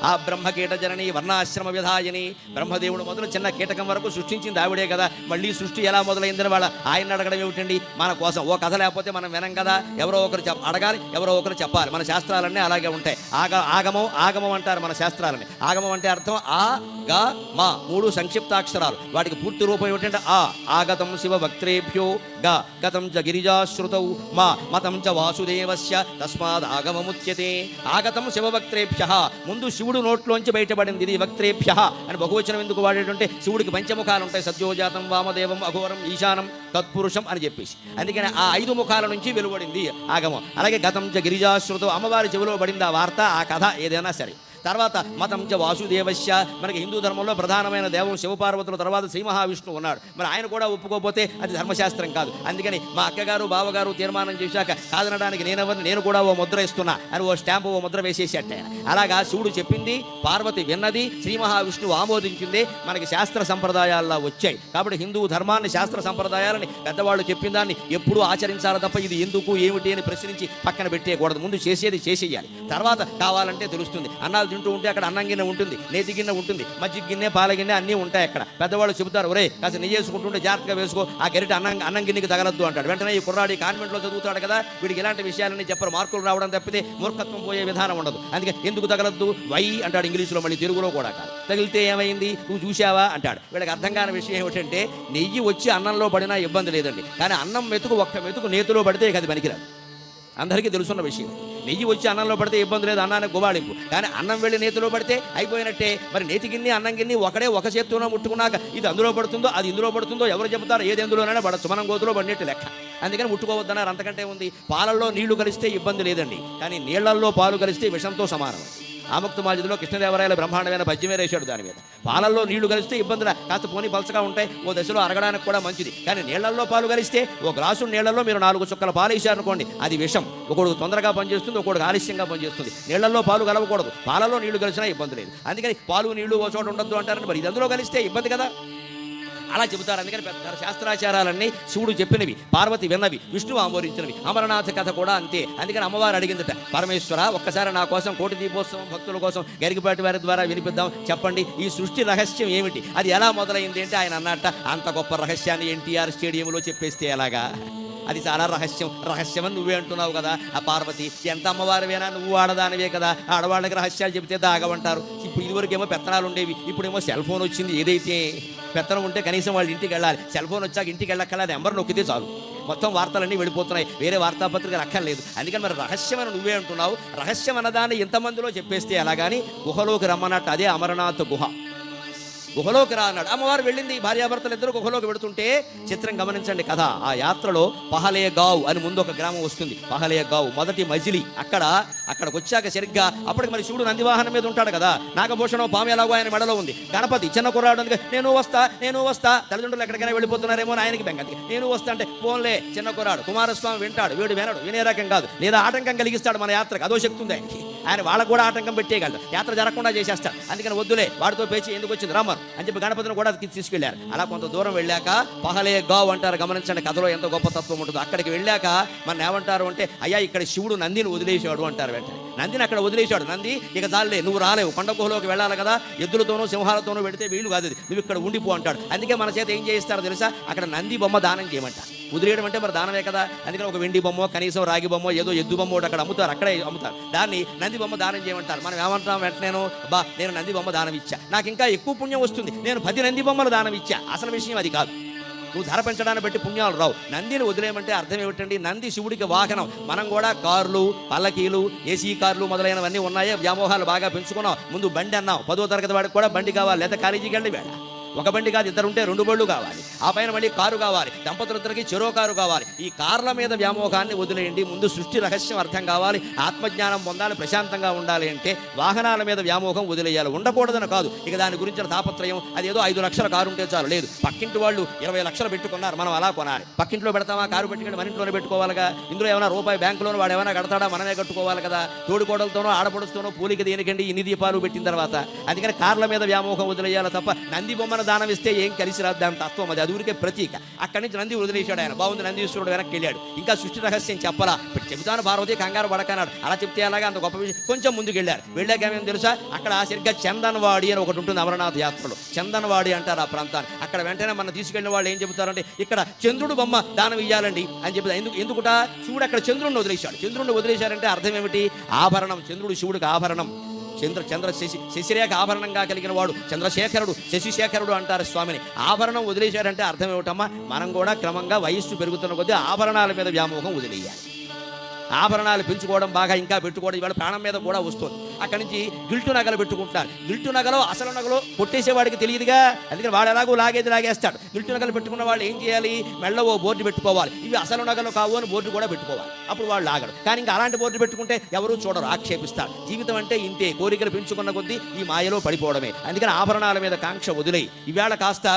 ఆ బ్రహ్మకీట జనని వర్ణాశ్రమ విధాయని, బ్రహ్మదేవుడు మొదలు చిన్న కీటకం వరకు సృష్టించింది ఆవిడే కదా. మళ్ళీ సృష్టి ఎలా మొదలైందని ఆయన అడగడం ఏమిటండి? మన కోసం. ఓ కథ లేకపోతే మనం వినం కదా, ఎవరో ఒకరు అడగాలి, ఎవరో ఒకరు చెప్పాలి. మన శాస్త్రాలన్నీ అలాగే ఉంటాయి. ఆగమం అంటారు మన శాస్త్రాలని. ఆగమం అంటే అర్థం ఆ గా మా 3 సంక్షిప్తాక్షరాలు. వాటికి పూర్తి రూపం ఏమిటంటే ఆగతం శివ భక్త్రేభ్యో గా గతం చ గిరిజాశ్రుతౌ మా మతం చ వాసుదేవస్య తస్మాద్ ఆగమముచ్యతే. ఆగతం శివభక్త్రేభ్యః, ముందు శివుడు నోట్లోంచి బయటపడింది. ఇది భక్త్రేభ్యః అని బహువచనం ఎందుకు వాడేటంటే శివుడికి పంచముఖాలు ఉంటాయి, సత్యోజాతం, వామదేవం, అఘోరం, ఈశానం, తత్పురుషం అని చెప్పేసి. అందుకని ఆ 5 ముఖాల నుంచి వెలువడింది ఆగమం. అలాగే గతం చ గిరిజాశ్రుతౌ, అమ్మవారి చెవిలో పడింది ఆ వార్త, ఆ కథ ఏదైనా సరే. తర్వాత మతం చ వాసుదేవస్య, మనకి హిందూ ధర్మంలో ప్రధానమైన దేవం శివపార్వతుల తర్వాత శ్రీ మహావిష్ణువు ఉన్నాడు. మరి ఆయన కూడా ఒప్పుకోకపోతే అది ధర్మశాస్త్రం కాదు. అందుకని మా అక్కగారు బావగారు తీర్మానం చేశాక కాదనడానికి నేను కూడా ఓ ముద్ర ఇస్తున్నా అని ఓ స్టాంపు ఓ ముద్ర వేసేసేట. అలాగా శివుడు చెప్పింది, పార్వతి విన్నది, శ్రీ మహావిష్ణువు ఆమోదించింది, మనకి శాస్త్ర సంప్రదాయాల్లో వచ్చాయి. కాబట్టి హిందూ ధర్మాన్ని, శాస్త్ర సంప్రదాయాలని పెద్దవాళ్ళు చెప్పిన దాన్ని ఎప్పుడూ ఆచరించాలి తప్ప ఇది ఎందుకు ఏమిటి అని ప్రశ్నించి పక్కన పెట్టేయకూడదు. ముందు చేసేది చేసేయాలి, తర్వాత కావాలంటే తెలుస్తుంది. అన్నాలు తింటూ ఉంటే అక్కడ అన్నం గిన్నె ఉంటుంది, నేతి గిన్నె ఉంటుంది, మజ్జిగ గిన్నె, పాల గిన్నె అన్నీ ఉంటాయి అక్కడ. పెద్దవాళ్ళు చెబుతారు, ఒరే కాస్త నెయ్యి వేసుకుంటుంటే జాగ్రత్తగా వేసుకో, ఆ గరిట అన్నం గిన్నెకి తగలద్దు అంటాడు. వెంటనే ఈ కుర్రాడి కాన్వెంట్లో చదువుతాడు కదా, వీడికి ఇలాంటి విషయాలన్నీ చెప్పరు. మార్కులు రావడం తప్పితే మూర్ఖత్వం పోయే విధానం ఉండదు. అందుకే ఎందుకు తగలద్దు, వై అంటాడు ఇంగ్లీష్లో, మళ్ళీ తెలుగులో కూడా కాదు. తగిలితే ఏమైంది, నువ్వు చూసావా అంటాడు. వీళ్ళకి అర్థం కాని విషయం ఏమిటంటే నెయ్యి వచ్చి అన్నంలో పడినా ఇబ్బంది లేదండి, కానీ అన్నం మెతుకు ఒక్క మెతుకు నేతిలో పడితే అది పనికిరాదు. అందరికీ తెలుసున్న విషయం. నెయ్యి వచ్చి అన్నంలో పడితే ఇబ్బంది లేదు, అన్నానికి గుబాళింపు. కానీ అన్నం వెళ్ళి నేతిలో పడితే అయిపోయినట్టే. మరి నేతి గిన్నె అన్నం గిన్నె ఒక చేత్తోనో ముట్టుకున్నాక ఇది అందులో పడుతుందో అది ఇందులో పడుతుందో ఎవరు చెబుతారు? ఏది ఎందులోనైనా పడచ్చు, మనం గోతులో పడినట్టు లెక్క. అందుకని ముట్టుకోవద్దన్నారు. అంతకంటే ఉంది. పాలల్లో నీళ్లు కలిస్తే ఇబ్బంది లేదండి, కానీ నీళ్లల్లో పాలు కలిస్తే విషంతో సమానం. ఆముక్తమాజిలో కృష్ణదేవరాయల బ్రహ్మాండమైన పద్యమే వేశాడు దాని మీద. పాలల్లో నీళ్లు కలిస్తే ఇబ్బందిరా, కాస్త పోనీ పలచగా ఉంటాయి, ఓ దశలో అరగడానికి కూడా మంచిది. కానీ నీళ్లలో పాలు కలిస్తే ఓ గ్లాసు నీళ్లలో మీరు 4 చుక్కల పాలు వేసారనుకోండి, అది విషం. ఒకడు తొందరగా పనిచేస్తుంది, ఒకడు ఆలస్యంగా పనిచేస్తుంది. నీళ్లలో పాలు కలవకూడదు, పాలలో నీళ్లు కలిసినా ఇబ్బంది లేదు. అందుకని పాలు నీళ్లు ఓ చోట ఉండొద్దు అంటారని. మరి ఇది అందులో కలిస్తే ఇబ్బంది కదా, అలా చెబుతారు. అందుకని పెద్ద శాస్త్రాచారాలన్నీ శివుడు చెప్పినవి, పార్వతి విన్నవి, విష్ణువు ఆమోదించినవి. అమరనాథ కథ కూడా అంతే. అందుకని అమ్మవారు అడిగిందట, పరమేశ్వర ఒక్కసారి నా కోసం కోటి దీపోత్సవం భక్తుల కోసం గరికపాటి వారి ద్వారా వినిపిద్దాం, చెప్పండి ఈ సృష్టి రహస్యం ఏమిటి, అది ఎలా మొదలైంది అంటే ఆయన అన్నట్ట, అంత గొప్ప రహస్యాన్ని ఎన్టీఆర్ స్టేడియంలో చెప్పేస్తే ఎలాగా, అది చాలా రహస్యమని నువ్వే అంటున్నావు కదా. ఆ పార్వతి ఎంత అమ్మవారివేనా, నువ్వు ఆడదానివే కదా, ఆడవాళ్ళకి రహస్యాలు చెబితే దాగమంటారు. ఇప్పుడు ఇదివరకేమో పెత్తనాలు ఉండేవి, ఇప్పుడేమో సెల్ ఫోన్ వచ్చింది. ఏదైతే పెత్తనం ఉంటే కనీసం వాళ్ళు ఇంటికి వెళ్ళాలి, సెల్ ఫోన్ వచ్చాక ఇంటికి వెళ్ళక్కల నెంబర్ నొక్కితే చాలు, మొత్తం వార్తలన్నీ వెళ్ళిపోతున్నాయి, వేరే వార్తాపత్రికలు అక్కర్లేదు. అందుకని మరి రహస్యమని నువ్వే అంటున్నావు, రహస్యం అన్నదాన్ని ఇంతమందిలో చెప్పేస్తే ఎలాగాని గుహలోకి రమ్మన్నట్టు. అదే అమరనాథ్ గుహ. గుహలోకి రా అన్నాడు. అమ్మవారు వెళ్ళింది. భార్యాభర్తలు ఇద్దరు గుహలోకి వెళుతుంటే చిత్రం గమనించండి కథ. ఆ యాత్రలో పహలేగావ్ అని ముందు ఒక గ్రామం వస్తుంది. పహలేగావ్ మొదటి మజిలీ. అక్కడికి వచ్చాక సరిగ్గా అప్పటికి మరి శివుడు నందివాహనం మీద ఉంటాడు కదా. నాగభూషణం పాము ఎలాగో ఆయన మెడలో ఉంది. గణపతి చిన్న కుర్రాడు నేను వస్తా తల్లిదండ్రులు ఎక్కడికైనా వెళ్ళిపోతున్నారేమో ఆయనకి బెంగతి. నేను వస్తా అంటే ఫోన్లే చిన్న కుర్రాడు. కుమారస్వామి వింటాడు, వీడు వినడు. వినే రకం కాదు. లేదా ఆటంకం కలిగిస్తాడు మన యాత్రకు. అదో శక్తి ఉంది ఆయనకి. ఆయన వాళ్ళకు కూడా ఆటంకం పెట్టేయగలడు. యాత్ర జరగకుండా చేసేస్తాడు. అందుకని వద్దులే, వాడితో పేచి ఎందుకు వచ్చింది రమ్మను అని చెప్పి గణపతిని కూడా తీసుకెళ్లారు. అలా కొంత దూరం వెళ్ళాక పహలేగావ్ అంటారు. గమనించండి కథలో ఎంత గొప్ప తత్వం ఉంటుందో. అక్కడికి వెళ్ళాక మన ఏమంటారు అంటే, అయ్యా ఇక్కడ శివుడు నందిని వదిలేశాడు అంటారు. వెంటనే నందిని అక్కడ వదిలేశాడు. నంది ఇక చాలే, నువ్వు రాలేవు, కొండ గుహలోకి వెళ్ళాలి కదా, ఎద్దులతోనూ సింహాలతోనూ వెళితే వీళ్ళు కాదు, నువ్వు ఇక్కడ ఉండిపో అంటాడు. అందుకే మన చేత ఏం చేయిస్తారో తెలుసా, అక్కడ నంది బొమ్మ దానం చేయమంటారు. వదిలేయడం అంటే మరి దానమే కదా. అందుకని ఒక వెండి బొమ్మ, కనీసం రాగి బొమ్మ, ఏదో ఎద్దు బొమ్మ ఒకటి అక్కడ అమ్ముతారు. అక్కడే అమ్ముతారు. దాన్ని నంది బొమ్మ దానం చేయమంటారు. మనం ఏమంటాం వెంటనే, నేను నంది బొమ్మ దానం ఇచ్చా, నాకు ఇంకా ఎక్కువ పుణ్యం వస్తుంది, నేను 10 నంది బొమ్మలు దానం ఇచ్చా. అసలు విషయం అది కాదు. నువ్వు ధర పెంచడాన్ని బట్టి పుణ్యాలు రావు. నందిని వదిలేయమంటే అర్థం ఏమిటండి, నంది శివుడికి వాహనం. మనం కూడా కార్లు, పల్లకీలు, ఏసీ కార్లు మొదలైనవన్నీ ఉన్నాయే. వ్యామోహాలు బాగా పెంచుకున్నావు. ముందు బండి అన్నావు. 10వ తరగతి వాడికి కూడా బండి కావాలి, లేదా కాలేజీకి వెళ్ళి వేళ. ఒక బండి కాదు, ఇద్దరు ఉంటే 2 బళ్ళు కావాలి. ఆ పైన మళ్ళీ కారు కావాలి. దంపతులిద్దరికి చెరో కారు కావాలి. ఈ కార్ల మీద వ్యామోహాన్ని వదిలేయండి. ముందు సృష్టి రహస్యం అర్థం కావాలి, ఆత్మజ్ఞానం పొందాలి, ప్రశాంతంగా ఉండాలి అంటే వాహనాల మీద వ్యామోహం వదిలేయాలి. ఉండకూడదని కాదు. ఇక దాని గురించిన తాపత్రయం, అదేదో 5 లక్షల కారు ఉంటే చాలు. లేదు, పక్కింటి వాళ్ళు 20 లక్షలు పెట్టుకున్నారు, మనం అలా కొనాలి. పక్కింట్లో పెడతామా కారు పెట్టుకుంటే మన ఇంట్లోనే పెట్టుకోవాలిగా. ఇందులో ఏమైనా రూపాయి బ్యాంకులోనూ వాడు ఏమైనా కడతాడా, మనమే కట్టుకోవాలి కదా. తోడుకోడలతోనో ఆడపడుతోనో పూలికి దేనికండి ఇన్ని దీపాలు పెట్టిన తర్వాత. అందుకని కార్ల మీద వ్యామోహం వదిలేయాలి తప్ప నంది బొమ్మను దానం ఇస్తే ఏం కలిసి రాదు. దాని తత్వం అది ఊరికే ప్రతీక. అక్కడి నుంచి నంది వదిలేశాడు ఆయన. బాగుంది, నందీశ్వరుడు వెనక్కి వెళ్ళాడు. ఇంకా సృష్టి రహస్యం చెప్పాలా, ఇప్పుడు చెబుతాను పార్వతి కంగారు పడకన్నాడు. అలా చెప్తే అలాగా అంత గొప్ప విషయం. కొంచెం ముందుకు వెళ్ళారు. వెళ్ళాక ఏమేమి తెలుసా, అక్కడ సరిగ్గా చందన్వాడి అని ఒకటి ఉంటుంది అమరనాథ్ యాత్రలో. చందన్వాడి అంటారు ఆ ప్రాంతాన్ని. అక్కడ వెంటనే మనం తీసుకెళ్ళిన వాళ్ళు ఏం చెబుతారంటే, ఇక్కడ చంద్రుడు బొమ్మ దానం ఇయ్యాలండి అని చెబుతారు. ఎందుకుట, శివుడు అక్కడ చంద్రుడిని వదిలేశాడు. చంద్రుడిని వదిలేశారంటే అర్థం ఏమిటి, ఆభరణం. చంద్రుడు శివుడికి ఆభరణం. శశిరేఖ ఆభరణంగా కలిగిన వాడు చంద్రశేఖరుడు, శశిశేఖరుడు అంటారు స్వామిని. ఆభరణం వదిలేశారంటే అర్థం ఏమిటమ్మా, మనం కూడా క్రమంగా వయస్సు పెరుగుతున్న కొద్దీ ఆభరణాల మీద వ్యామోహం వదిలేయాలి. ఆభరణాలు పెంచుకోవడం బాగా ఇంకా పెట్టుకోవడం ఇవాళ ప్రాణం మీద కూడా వస్తుంది. అక్కడి నుంచి గిల్టు నగలు పెట్టుకుంటారు. గిల్టు నగలో అసలు నగలో కొట్టేసేవాడికి తెలియదుగా. అందుకని వాడు ఎలాగో లాగేస్తాడు. గిల్టు నగలు పెట్టుకున్న వాళ్ళు ఏం చేయాలి, మెళ్ళ ఓ బోర్డు పెట్టుకోవాలి. ఇవి అసలు నగలు కావు అని బోర్డు కూడా పెట్టుకోవాలి. అప్పుడు వాళ్ళు లాగడు. కానీ ఇంకా అలాంటి బోర్డు పెట్టుకుంటే ఎవరూ చూడరు, ఆక్షేపిస్తారు. జీవితం అంటే ఇంతే, కోరికలు పెంచుకున్న కొద్దీ ఈ మాయలో పడిపోవడమే. అందుకని ఆభరణాల మీద కాంక్ష వదిలేయి. ఇవాళ కాస్త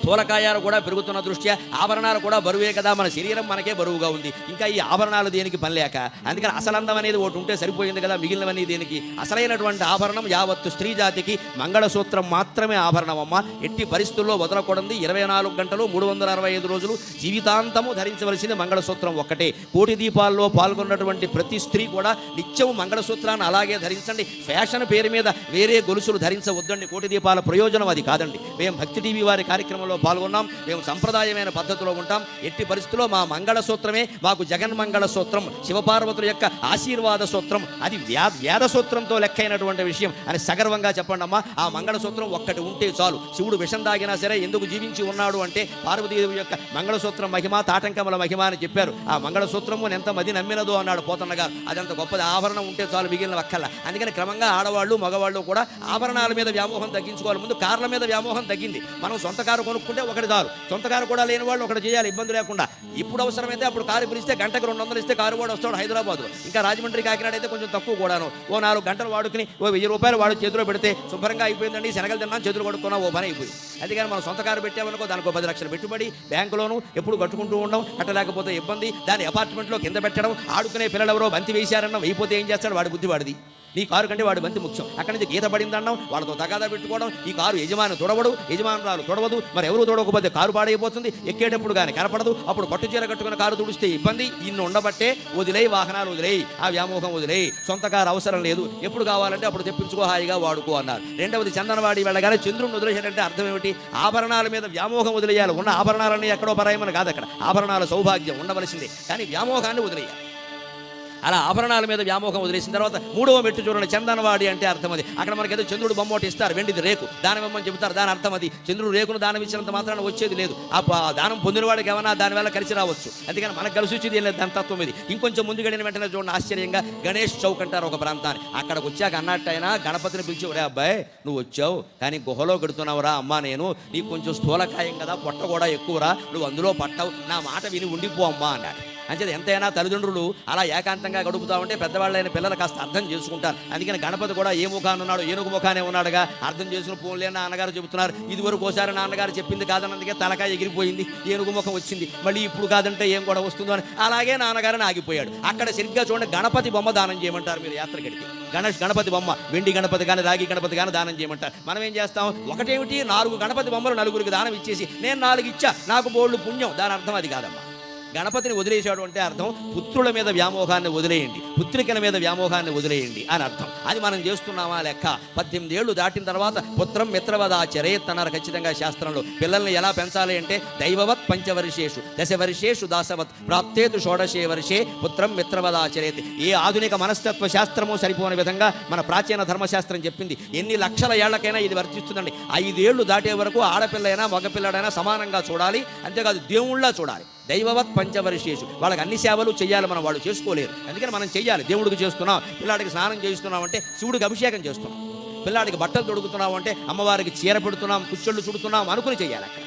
స్థూలకాయాలు కూడా పెరుగుతున్న దృష్ట్యా ఆభరణాలు కూడా బరువే కదా. మన శరీరం మనకే బరువుగా ఉంది, ఇంకా ఈ ఆభరణాలు దేనికి పనిలేక. అందుకని అసలందం అనేది ఒకటి ఉంటే సరిపోయింది కదా, మిగిలినవన్నీ దేనికి. అసలైనటువంటి ఆభరణం యావత్తు స్త్రీ జాతికి మంగళసూత్రం మాత్రమే ఆభరణం అమ్మ. ఎట్టి పరిస్థితుల్లో వదలకూడదు. 24 గంటలు 365 రోజులు జీవితాంతము ధరించవలసింది మంగళసూత్రం ఒక్కటే. కోటి దీపాల్లో పాల్గొన్నటువంటి ప్రతి స్త్రీ కూడా నిత్యం మంగళసూత్రాన్ని అలాగే ధరించండి. ఫ్యాషన్ పేరు మీద వేరే గొలుసులు ధరించవద్దండి. కోటి దీపాల ప్రయోజనం అది కాదండి. మేము భక్తి టీవీ వారి కార్యక్రమంలో పాల్గొన్నాం. మేము సంప్రదాయమైన పద్ధతిలో ఉంటాం. ఎట్టి పరిస్థితుల్లో మా మంగళసూత్రమే మాకు జగన్మంగళ సూత్రం, శివపార్వతుల యొక్క ఆశీర్వాద సూత్రం. అది వేద సూత్రంతో లెక్కైనటువంటి విషయం అని సగర్వంగా చెప్పండి అమ్మా. ఆ మంగళసూత్రం ఒక్కటి ఉంటే చాలు. శివుడు విషం దాగినా సరే ఎందుకు జీవించి ఉన్నాడు అంటే పార్వతీదేవి యొక్క మంగళసూత్రం మహిమ, తాటంకముల మహిమ అని చెప్పారు. ఆ మంగళసూత్రము ఎంతమంది నమ్మినదో అన్నాడు పోతన్న గారు. అదంత గొప్పది. ఆభరణం ఉంటే చాలు, మిగిలిన వక్కల. అందుకని క్రమంగా ఆడవాళ్ళు మగవాళ్ళు కూడా ఆభరణాల మీద వ్యామోహం తగ్గించుకోవాలి. ముందు కార్ల మీద వ్యామోహం తగ్గింది. మనం సొంత కారు కొనుక్కుంటే ఒకటి చాలు. సొంత కారు కూడా లేని వాళ్ళు ఒకటి చేయాలి, ఇబ్బంది లేకుండా. ఇప్పుడు అవసరమైతే అప్పుడు కారు పిలిస్తే గంటకు 200 ఇస్తే కారు కూడా వస్తాడు హైదరాబాద్లో. ఇంకా రాజమండ్రి కాకినాడ అయితే కొంచెం తక్కువ కూడాను. ఓ 4 గంటలు వాడుకుని ఓ 1000 రూపాయలు వాడు చేతిలో పెడితే శుభ్రంగా అయిపోయిందండి. శనగలు తిన్నాను, చేతులు కొడుకున్నా, ఓ పని అయిపోయింది. అందుకని మనం సొంత కారు పెట్టామనుకో, దానికి 10 లక్షలు పెట్టుబడి, బ్యాంకులోను ఎప్పుడు కట్టుకుంటూ ఉండడం, కట్టలేకపోతే ఇబ్బంది. దాని అపార్ట్మెంట్లో కింద పెట్టడం, ఆడుకునే పిల్లలు ఎవరో బంతి వేశారన్న అయిపోతే ఏం చేస్తాడు, వాడి బుద్ధి వాడిది. నీ కారు కంటే వాడు బంతి ముఖ్యం. అక్కడి నుంచి గీత పడిందన్నాం, వాళ్ళతో తగాదా పెట్టుకోవడం. ఈ కారు యజమాని తొడవడు, యజమానురాలు తొడవదు. మరి ఎవరు తొడవకపోతే కారు పాడైపోతుంది. ఎక్కేటప్పుడు కానీ కనపడదు. అప్పుడు పట్టు చీర కట్టుకున్న కారు తుడిస్తే ఇబ్బంది. ఇన్ని ఉండబట్టే వదిలేయి, వాహనాలు వదిలేయి, ఆ వ్యామోహం వదిలేయి. సొంత కారు అవసరం లేదు, ఎప్పుడు కావాలంటే అప్పుడు తెప్పించుకో, హాయిగా వాడుకో అన్నారు. రెండవది చందనవాడి వెళ్ళగానే చంద్రుడిని వదిలేశాడంటే అర్థం ఏమిటి, ఆభరణాల మీద వ్యామోహం వదిలేయాలి. ఉన్న ఆభరణాలన్నీ ఎక్కడో పరాయమని కాదు, అక్కడ ఆభరణాల సౌభాగ్యం ఉండవలసిందే, కానీ వ్యామోహాన్ని వదిలేయాలి. అలా ఆభరణాల మీద వ్యామోహం వదిలేసిన తర్వాత మూడవ మెట్టు చూడండి, చందనవాడి అంటే అర్థం అది. అక్కడ మనకేదో చంద్రుడు బొమ్మ ఒకటి ఇస్తారు, వెండిది రేకు దానం ఇవ్వమని చెబుతారు, దాని అర్థం అది. చంద్రుడు రేకును దానం ఇచ్చినంత మాత్రాన వచ్చేది లేదు, ఆ దానం పొందిన వాడికి ఏమన్నా దానివల్ల కలిసి రావచ్చు, అందుకని మనకు కలిసి వచ్చేది ఏం లేదు, దాని తత్వం ఇది. ఇంకొంచెం ముందుకు వెళ్ళిన వెంటనే చూడండి ఆశ్చర్యంగా గణేష్ చౌక్ అంటారు ఒక ప్రాంతాన్ని. అక్కడికి వచ్చాక అన్నట్టయినా గణపతిని పిలిచి, ఒరే అబ్బాయి నువ్వు వచ్చావు కానీ గుహలో గడుతున్నావురా అమ్మా, నేను నీకు కొంచెం స్థూలకాయం కదా, పొట్ట కూడా ఎక్కువరా, నువ్వు అందులో పట్టవు, నా మాట విని ఉండిపో అమ్మా అన్నాడు. అంచేది ఎంతైనా తల్లిదండ్రులు అలా ఏకాంతంగా గడుపుతా ఉంటే పెద్దవాళ్ళైన పిల్లలు కాస్త అర్థం చేసుకుంటారు. అందుకని గణపతి కూడా ఏ ముఖాన్ని ఉన్నాడు, ఏనుగు ముఖానే ఉన్నాడుగా, అర్థం చేసుకుని పోన్లే నాన్నగారు చెబుతున్నారు. ఇదివరకు ఒకసారి నాన్నగారు చెప్పింది కాదన్నందుకే తలకాయ ఎగిరిపోయింది, ఏనుగు ముఖం వచ్చింది, మళ్ళీ ఇప్పుడు కాదంటే ఏం కూడా వస్తుందో అని అలాగే నాన్నగారిని ఆగిపోయాడు. అక్కడ సరిగ్గా చూడండి గణపతి బొమ్మ దానం చేయమంటారు మీరు యాత్రకెడితే. గణపతి బొమ్మ, వెండి గణపతి కానీ రాగి గణపతి కానీ దానం చేయమంటారు. మనం ఏం చేస్తాం, ఒకటేమిటి 4 గణపతి బొమ్మలు నలుగురికి దానం ఇచ్చేసి నేను 4 ఇచ్చా నాకు బోళ్ళు పుణ్యం, దాని అర్థం అది కాదమ్మా. గణపతిని వదిలేశాడు అంటే అర్థం పుత్రుల మీద వ్యామోహాన్ని వదిలేయండి, పుత్రికల మీద వ్యామోహాన్ని వదిలేయండి అని అర్థం. అది మనం చేస్తున్నామా లెక్క. 18 ఏళ్ళు దాటిన తర్వాత పుత్రం మిత్రవదాచరేత్ అన్నారు ఖచ్చితంగా శాస్త్రంలో. పిల్లల్ని ఎలా పెంచాలి అంటే దైవవత్ పంచవర్షేషు దశవర్షేషు దాసవత్ ప్రాప్తేతు షోడశే వర్షే పుత్రం మిత్రవదాచరేత్. ఏ ఆధునిక మనస్తత్వ శాస్త్రము సరిపోని విధంగా మన ప్రాచీన ధర్మశాస్త్రం చెప్పింది. ఎన్ని లక్షల ఏళ్లకైనా ఇది వర్తిస్తుందండి. 5 ఏళ్ళు దాటే వరకు ఆడపిల్లైనా మగపిల్లడైనా సమానంగా చూడాలి, అంతేకాదు దేవుళ్ళ చూడాలి. దైవవత్ పంచవర్షేషు, వాళ్ళకి అన్ని సేవలు చేయాలి, మనం వాళ్ళు చేసుకోలేరు, అందుకని మనం చెయ్యాలి. దేవుడికి చేస్తున్నాం, పిల్లాడికి స్నానం చేస్తున్నాం అంటే శివుడికి అభిషేకం చేస్తున్నాం, పిల్లాడికి బట్టలు తొడుగుతున్నాం అంటే అమ్మవారికి చీర పెడుతున్నాం, కుచ్చళ్ళు చుడుతున్నాం అనుకుని చెయ్యాలి అక్కడ.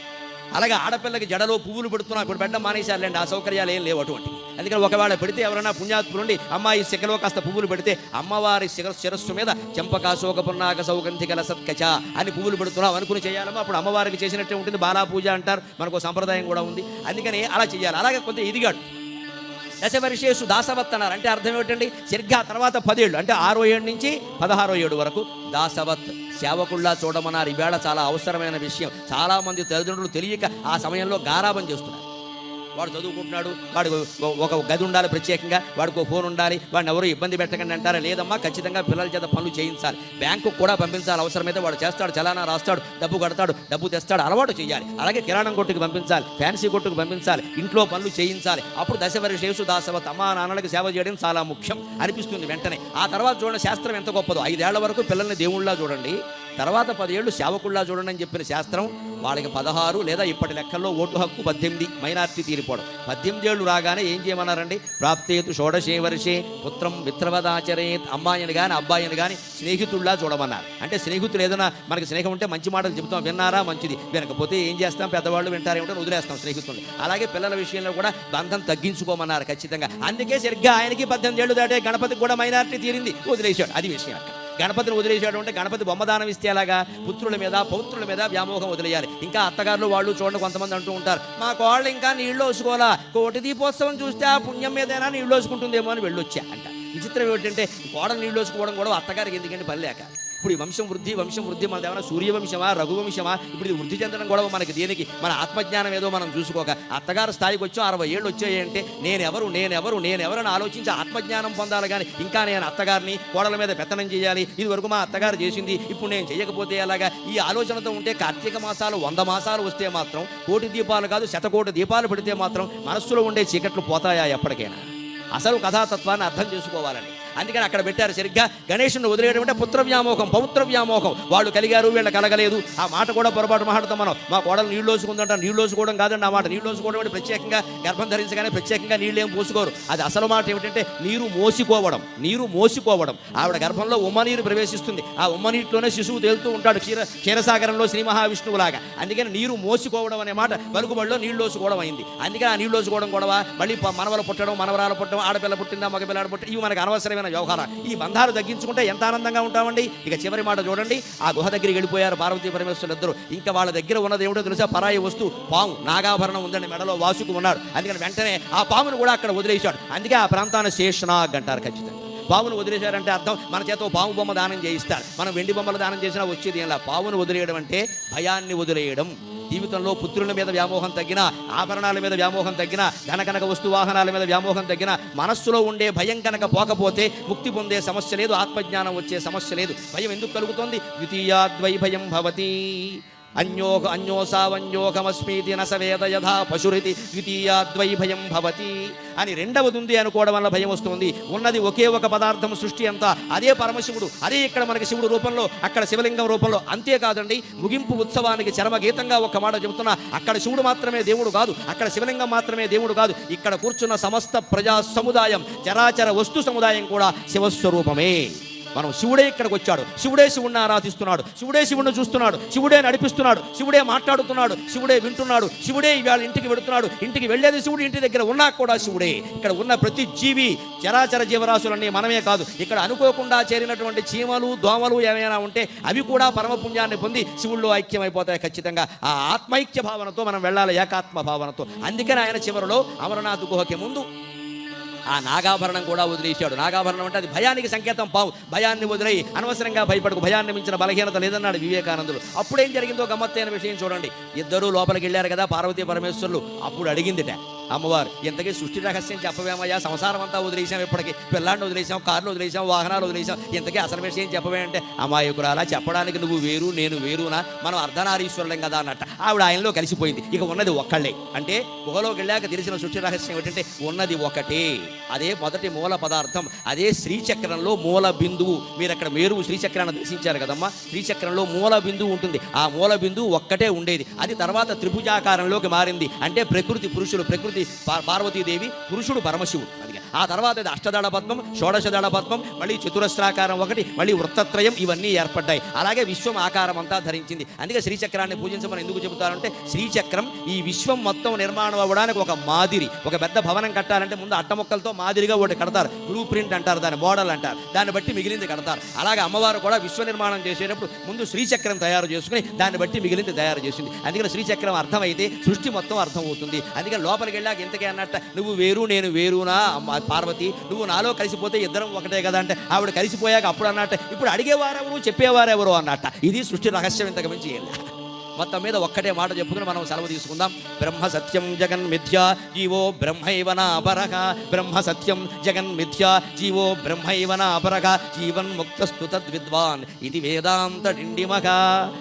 అలాగే ఆడపిల్లకి జడలో పువ్వులు పెడుతున్నాం, ఇప్పుడు పెట్టడం మానేశారులేండి, ఆ సౌకర్యాలు ఏం లేవు అటువంటి. అందుకని ఒకవేళ పెడితే ఎవరైనా పుణ్యాత్ములుండి అమ్మాయి శిఖలో కాస్త పువ్వులు పెడితే అమ్మవారి శిరస్సు మీద చెంపకాశోక పున్నాక సౌగంధికల సత్కచ అని పువ్వులు పెడుతున్నాం అనుకుని చేయాలమ్మా, అప్పుడు అమ్మవారికి చేసినట్టే ఉంటుంది. బాలా పూజ అంటారు, మనకు సంప్రదాయం కూడా ఉంది, అందుకని అలా చేయాలి. అలాగే కొంత ఎదిగాడు, దశవర్షేషు దాసవత్ అన్నారు. అంటే అర్థం ఏమిటండి, సరిగ్గా తర్వాత 10 ఏళ్ళు అంటే 6వ ఏడు నుంచి 16వ ఏడు వరకు దాసవత్ సేవకుల్లా చూడమన్నారు. ఈవేళ చాలా అవసరమైన విషయం. చాలామంది తల్లిదండ్రులు తెలియక ఆ సమయంలో గారాబం చేస్తున్నారు. వాడు చదువుకుంటున్నాడు, వాడికి ఒక గది ఉండాలి ప్రత్యేకంగా, వాడికి ఒక ఫోన్ ఉండాలి, వాడిని ఎవరు ఇబ్బంది పెట్టకండి అంటారా? లేదమ్మా, ఖచ్చితంగా పిల్లల చేత పనులు చేయించాలి, బ్యాంకుకు కూడా పంపించాలి, అవసరమైతే వాడు చేస్తాడు, చలానా రాస్తాడు, డబ్బు కడతాడు, డబ్బు తెస్తాడు, అలవాటు చేయాలి. అలాగే కిరాణం కొట్టుకు పంపించాలి, ఫ్యాన్సీ కొట్టుకు పంపించాలి, ఇంట్లో పనులు చేయించాలి. అప్పుడు దశవర్షేషు దాసవత్, అమ్మా నాన్నలకు సేవ చేయడం చాలా ముఖ్యం అనిపిస్తుంది వెంటనే. ఆ తర్వాత చూడండి శాస్త్రం ఎంత గొప్పదో. 5 ఏళ్ల వరకు పిల్లల్ని దేవుళ్ళ చూడండి, తర్వాత 10 ఏళ్ళు సేవకుల్లా చూడండి అని చెప్పిన శాస్త్రం. వాళ్ళకి 16 లేదా ఇప్పటి లెక్కల్లో ఓటు హక్కు 18, మైనార్టీ తీరిపోవడం. 18 ఏళ్ళు రాగానే ఏం చేయమన్నారండి, ప్రాప్తేతు షోడశే వర్షే పుత్రం మిత్రవదాచరేత్. అమ్మాయిని కానీ అబ్బాయిని కానీ స్నేహితుల్లా చూడమన్నారు. అంటే స్నేహితులు ఏదైనా మనకి స్నేహం ఉంటే మంచి మాటలు చెబుతాం, విన్నారా మంచిది, వినకపోతే ఏం చేస్తాం, పెద్దవాళ్ళు వింటారేమిటో వదిలేస్తాం స్నేహితుల్ని. అలాగే పిల్లల విషయంలో కూడా బంధం తగ్గించుకోమన్నారు ఖచ్చితంగా. అందుకే సరిగ్గా ఆయనకి 18 ఏళ్ళు దాటే గణపతికి కూడా మైనార్టీ తీరింది, వదిలేశాడు. అది విషయం. గణపతిని వదిలేశాడు అంటే గణపతి బొమ్మదానం ఇస్తే అలాగా పుత్రుల మీద పౌత్రుల మీద వ్యామోహం వదిలేయాలి. ఇంకా అత్తగారులు వాళ్ళు చూడండి, కొంతమంది అంటూ ఉంటారు, మా కోళ్ళు ఇంకా నీళ్ళు వేసుకోవాలా, కోటి దీపోత్సవం చూస్తే ఆ పుణ్యం మీదైనా నీళ్ళు వేసుకుంటుందేమో అని వెళ్ళొచ్చా అంట. విచిత్రం ఏమిటంటే కోడలు నీళ్ళు వేసుకోవడం కూడా అత్తగారికి ఎందుకంటే పని లేక. ఇప్పుడు ఈ వంశం వృద్ధి మనది ఏమైనా సూర్యవంశమా రఘువంశమా? ఇప్పుడు ఇది వృద్ధి చెందడం కూడా మనకి దేనికి? మన ఆత్మజ్ఞానం ఏదో మనం చూసుకోక అత్తగారు స్థాయికి వచ్చాం, 60 ఏళ్ళు వచ్చాయి అంటే నేనెవరని ఆలోచించి ఆత్మజ్ఞానం పొందాలి. కానీ ఇంకా నేను అత్తగారిని కోడల మీద పెత్తనం చేయాలి, ఇది వరకు మా అత్తగారు చేసింది, ఇప్పుడు నేను చేయకపోతే అలాగా, ఈ ఆలోచనతో ఉంటే కార్తీక మాసాలు 100 మాసాలు వస్తే మాత్రం కోటి దీపాలు కాదు 100 దీపాలు పెడితే మాత్రం మనస్సులో ఉండే చీకట్లు పోతాయా ఎప్పటికైనా? అసలు కథాతత్వాన్ని అర్థం చేసుకోవాలని అందుకని అక్కడ పెట్టారు. సరిగ్గా గణేశుని వదిలేయడం అంటే పుత్ర వ్యామోహం, పౌత్ర వ్యామోహం. వాళ్ళు కలిగారు, వీళ్ళు కలగలేదు. ఆ మాట కూడా పొరపాటు మాట్లాడతాం మనం. మా కోడలు నీళ్ళు వేసుకుందంట, నీళ్ళు వేసుకోవడం కాదండి ఆ మాట. నీళ్ళు వేసుకోవడం అంటే ప్రత్యేకంగా గర్భం ధరించగానే ప్రత్యేకంగా నీళ్ళు ఏం పోసుకోరు. అది అసలు మాట ఏమిటంటే నీరు మోసుకోవడం. ఆవిడ గర్భంలో ఉమ్మనీరు ప్రవేశిస్తుంది, ఆ ఉమ్మనీటిలోనే శిశువు తేలుతూ ఉంటాడు, క్షీరసాగరంలో శ్రీ మహావిష్ణువులాగా. అందుకని నీరు మోసుకోవడం అనే మాట పలుకుబడిలో నీళ్ళు వేసుకోవడం అయింది. అందుకని ఆ నీళ్ళు వేసుకోవడం గొడవ, మళ్ళీ మనవలు పుట్టడం, మనవరాలు పుట్టడం, ఆడపిల్ల పుట్టిందా మగపిల్లాడు పుట్టడం, ఇవి మనకు అనవసరమైన వ్యవహారం. ఈ బంధాలు తగ్గించుకుంటే ఎంత ఆనందంగా ఉంటామండి. ఇక చివరి మాట చూడండి, ఆ గుహ దగ్గరికి వెళ్ళిపోయారు పార్వతీ పరమేశ్వరులు ఇద్దరు. ఇంకా వాళ్ళ దగ్గర ఉన్నది ఏమిటో తెలుసా? పరాయి వస్తువు పాము, నాగాభరణం ఉందండి మెడలో, వాసుకు ఉన్నాడు. అందుకని వెంటనే ఆ పామును కూడా అక్కడ వదిలేశాడు. అందుకే ఆ ప్రాంతాన్ని శేషనాగ్ అంటారు. ఖచ్చితంగా పావును వదిలేశారంటే అర్థం మన చేత పాము బొమ్మ దానం చేయిస్తారు. మనం వెండి బొమ్మలు దానం చేసినా వచ్చేది ఏం. పావును వదిలేయడం అంటే భయాన్ని వదిలేయడం. జీవితంలో పుత్రుల మీద వ్యామోహం తగ్గినా, ఆభరణాల మీద వ్యామోహం తగ్గినా, ధనకనక వస్తు వాహనాల మీద వ్యామోహం తగ్గినా, మనస్సులో ఉండే భయం కనుక పోకపోతే ముక్తి పొందే సమస్య లేదు, ఆత్మజ్ఞానం వచ్చే సమస్య లేదు. భయం ఎందుకు కలుగుతోంది? ద్వితీయాద్వైభయం భవతి అన్యోసావన్యోకమస్మీతి నసవేద యథా పశురితి ద్వితీయాద్వైభయం భవతి. అని రెండవది ఉంది అనుకోవడం వల్ల భయం వస్తుంది. ఉన్నది ఒకే ఒక పదార్థం సృష్టి అంతా, అదే పరమశివుడు, అదే ఇక్కడ మనకి శివుడు రూపంలో, అక్కడ శివలింగం రూపంలో. అంతేకాదండి, ముగింపు ఉత్సవానికి చరమగీతంగా ఒక మాట చెబుతున్నా, అక్కడ శివుడు మాత్రమే దేవుడు కాదు, అక్కడ శివలింగం మాత్రమే దేవుడు కాదు, ఇక్కడ కూర్చున్న సమస్త ప్రజా సముదాయం, చరాచర వస్తు సముదాయం కూడా శివస్వరూపమే. మనం శివుడే ఇక్కడికి వచ్చాడు, శివుడే శివుడిని ఆరాధిస్తున్నాడు, శివుడే శివుడిని చూస్తున్నాడు, శివుడే నడిపిస్తున్నాడు, శివుడే మాట్లాడుతున్నాడు, శివుడే వింటున్నాడు, శివుడే ఇవాళ ఇంటికి వెళుతున్నాడు, ఇంటికి వెళ్ళేది శివుడు, ఇంటి దగ్గర ఉన్నా కూడా శివుడే. ఇక్కడ ఉన్న ప్రతి జీవి, చరాచర జీవరాశులన్నీ మనమే కాదు, ఇక్కడ అనుకోకుండా చేరినటువంటి చీమలు దోమలు ఏమైనా ఉంటే అవి కూడా పరమపుణ్యాన్ని పొంది శివుల్లో ఐక్యమైపోతాయి ఖచ్చితంగా. ఆ ఆత్మైక్య భావనతో మనం వెళ్ళాలి, ఏకాత్మ భావనతో. అందుకని ఆయన చివరిలో అమరనాథ్ గుహకి ముందు ఆ నాగాభరణం కూడా వదిలేశాడు. నాగాభరణం అంటే అది భయానికి సంకేతం. పావు భయాన్ని వదిలేయి, అనవసరంగా భయపడకు, భయాన్ని మించిన బలహీనత లేదన్నాడు వివేకానందుడు. అప్పుడేం జరిగిందో గమ్మత్తైన విషయం చూడండి. ఇద్దరూ లోపలికి వెళ్ళారు కదా పార్వతీ పరమేశ్వరులు. అప్పుడు అడిగిందిట అమ్మవారు, ఇంతకీ సృష్టి రహస్యం చెప్పవేమయ్యా, సంసారం అంతా వదిలేసాం, ఇప్పటికి పిల్లాడిని వదిలేసాం, కార్లు వదిలేసాం, వాహనాలు వదిలేసాం, ఇంతకీ అసలు విషయం చెప్పవే అంటే, అమాయకురాలా, చెప్పడానికి నువ్వు వేరు నేను వేరునా, మనం అర్ధనారీశ్వరులం కదా అన్నట్ట. ఆవిడ ఆయనలో కలిసిపోయింది. ఇక ఉన్నది ఒక్కళ్ళే. అంటే గుహలోకి వెళ్ళాక తెలిసిన సృష్టి రహస్యం ఏంటంటే ఉన్నది ఒకటే, అదే మొదటి మూల పదార్థం, అదే శ్రీచక్రంలో మూల బిందువు. మీరు అక్కడ మేరు శ్రీచక్రాన్ని దర్శించారు కదమ్మా, శ్రీచక్రంలో మూల బిందువు ఉంటుంది. ఆ మూల బిందువు ఒక్కటే ఉండేది, అది తర్వాత త్రిభుజాకారంలోకి మారింది. అంటే ప్రకృతి పురుషులు, ప్రకృతి పార్వతీదేవి, పురుషుడు పరమశివుడు. అది ఆ తర్వాత ఇది అష్టదళ పద్మం, షోడశదళ పద్మం, మళ్ళీ చతురస్రాకారం ఒకటి, మళ్ళీ వృత్తత్రయం, ఇవన్నీ ఏర్పడ్డాయి. అలాగే విశ్వం ఆకారం అంతా ధరించింది. అందుకే శ్రీచక్రాన్ని పూజించమని ఎందుకు చెబుతారంటే, శ్రీచక్రం ఈ విశ్వం మొత్తం నిర్మాణం అవ్వడానికి ఒక మాదిరి. ఒక పెద్ద భవనం కట్టాలంటే ముందు అట్టముక్కలతో మాదిరిగా ఒకటి కడతారు, బ్లూ ప్రింట్ అంటారు, దాన్ని మోడల్ అంటారు, దాన్ని బట్టి మిగిలింది కడతారు. అలాగే అమ్మవారు కూడా విశ్వ నిర్మాణం చేసేటప్పుడు ముందు శ్రీచక్రం తయారు చేసుకుని దాన్ని బట్టి మిగిలింది తయారు చేసింది. అందుకని శ్రీచక్రం అర్థమైతే సృష్టి మొత్తం అర్థం అవుతుంది. అందుకని లోపలికి వెళ్ళాక ఇంతకే అన్నట్ట, నువ్వు వేరు నేను వేరునా పార్వతి, నువ్వు నాలో కలిసిపోతే ఇద్దరం ఒకటే కదా అంటే, ఆవిడ కలిసిపోయాక అప్పుడు అన్నట్ట, ఇప్పుడు అడిగేవారెవరు చెప్పేవారెవరు అన్నట్ట. ఇది సృష్టి రహస్యం, ఇంతకు మించి ఏం లేదు. మొత్తం మీద ఒక్కటే మాట చెప్పుకుని మనం సెలవు తీసుకుందాం. బ్రహ్మ సత్యం జగన్ మిథ్యా జీవో బ్రహ్మైవ నాపరః, బ్రహ్మ సత్యం జగన్ మిథ్యా జీవో బ్రహ్మైవ నాపరః, జీవన్ ముక్తస్తు తద్విద్వాన్ ఇది వేదాంత డిండిమః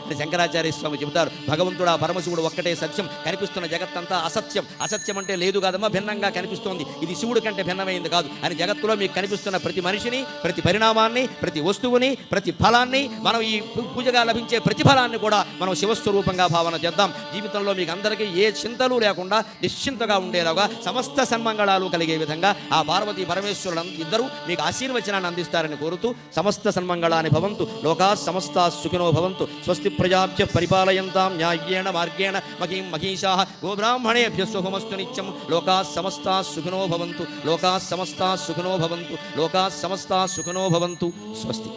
అని శంకరాచార్య స్వామి చెబుతారు. భగవంతుడు ఆ పరమశివుడు ఒక్కటే సత్యం, కనిపిస్తున్న జగత్తంతా అసత్యం. అసత్యం అంటే లేదు కాదమ్మా, భిన్నంగా కనిపిస్తోంది, ఇది శివుడి కంటే భిన్నమైంది కాదు అని. జగత్తులో మీకు కనిపిస్తున్న ప్రతి మనిషిని, ప్రతి పరిణామాన్ని, ప్రతి వస్తువుని, ప్రతి ఫలాన్ని, మనం ఈ పూజగా లభించే ప్రతిఫలాన్ని కూడా మనం శివస్వరూపంగా భావన చేద్దాం. జీవితంలో మీకు అందరికీ ఏ చింతలు లేకుండా నిశ్చింతగా ఉండేలాగా, సమస్త సన్మంగళాలు కలిగే విధంగా ఆ పార్వతీ పరమేశ్వరుడు ఇద్దరు మీకు ఆశీర్వచనాన్ని అందిస్తారని కోరుతూ, సమస్త సన్మంగళాని భవంతు, లోకా సమస్తా సుఖినో భవంతు, స్వస్తి ప్రజాభ్య పరిపాలయంతాం న్యాయేణ మార్గేణ మహీం మహీషాః, గోబ్రాహ్మణేభ్యః శుభమస్తు నిత్యం, లోకా సమస్తా సుఖినో భవంతు, లోకా సమస్తా సుఖినో భవంతు, లోకా సమస్తా సుఖినో భవంతు. స్వస్తి.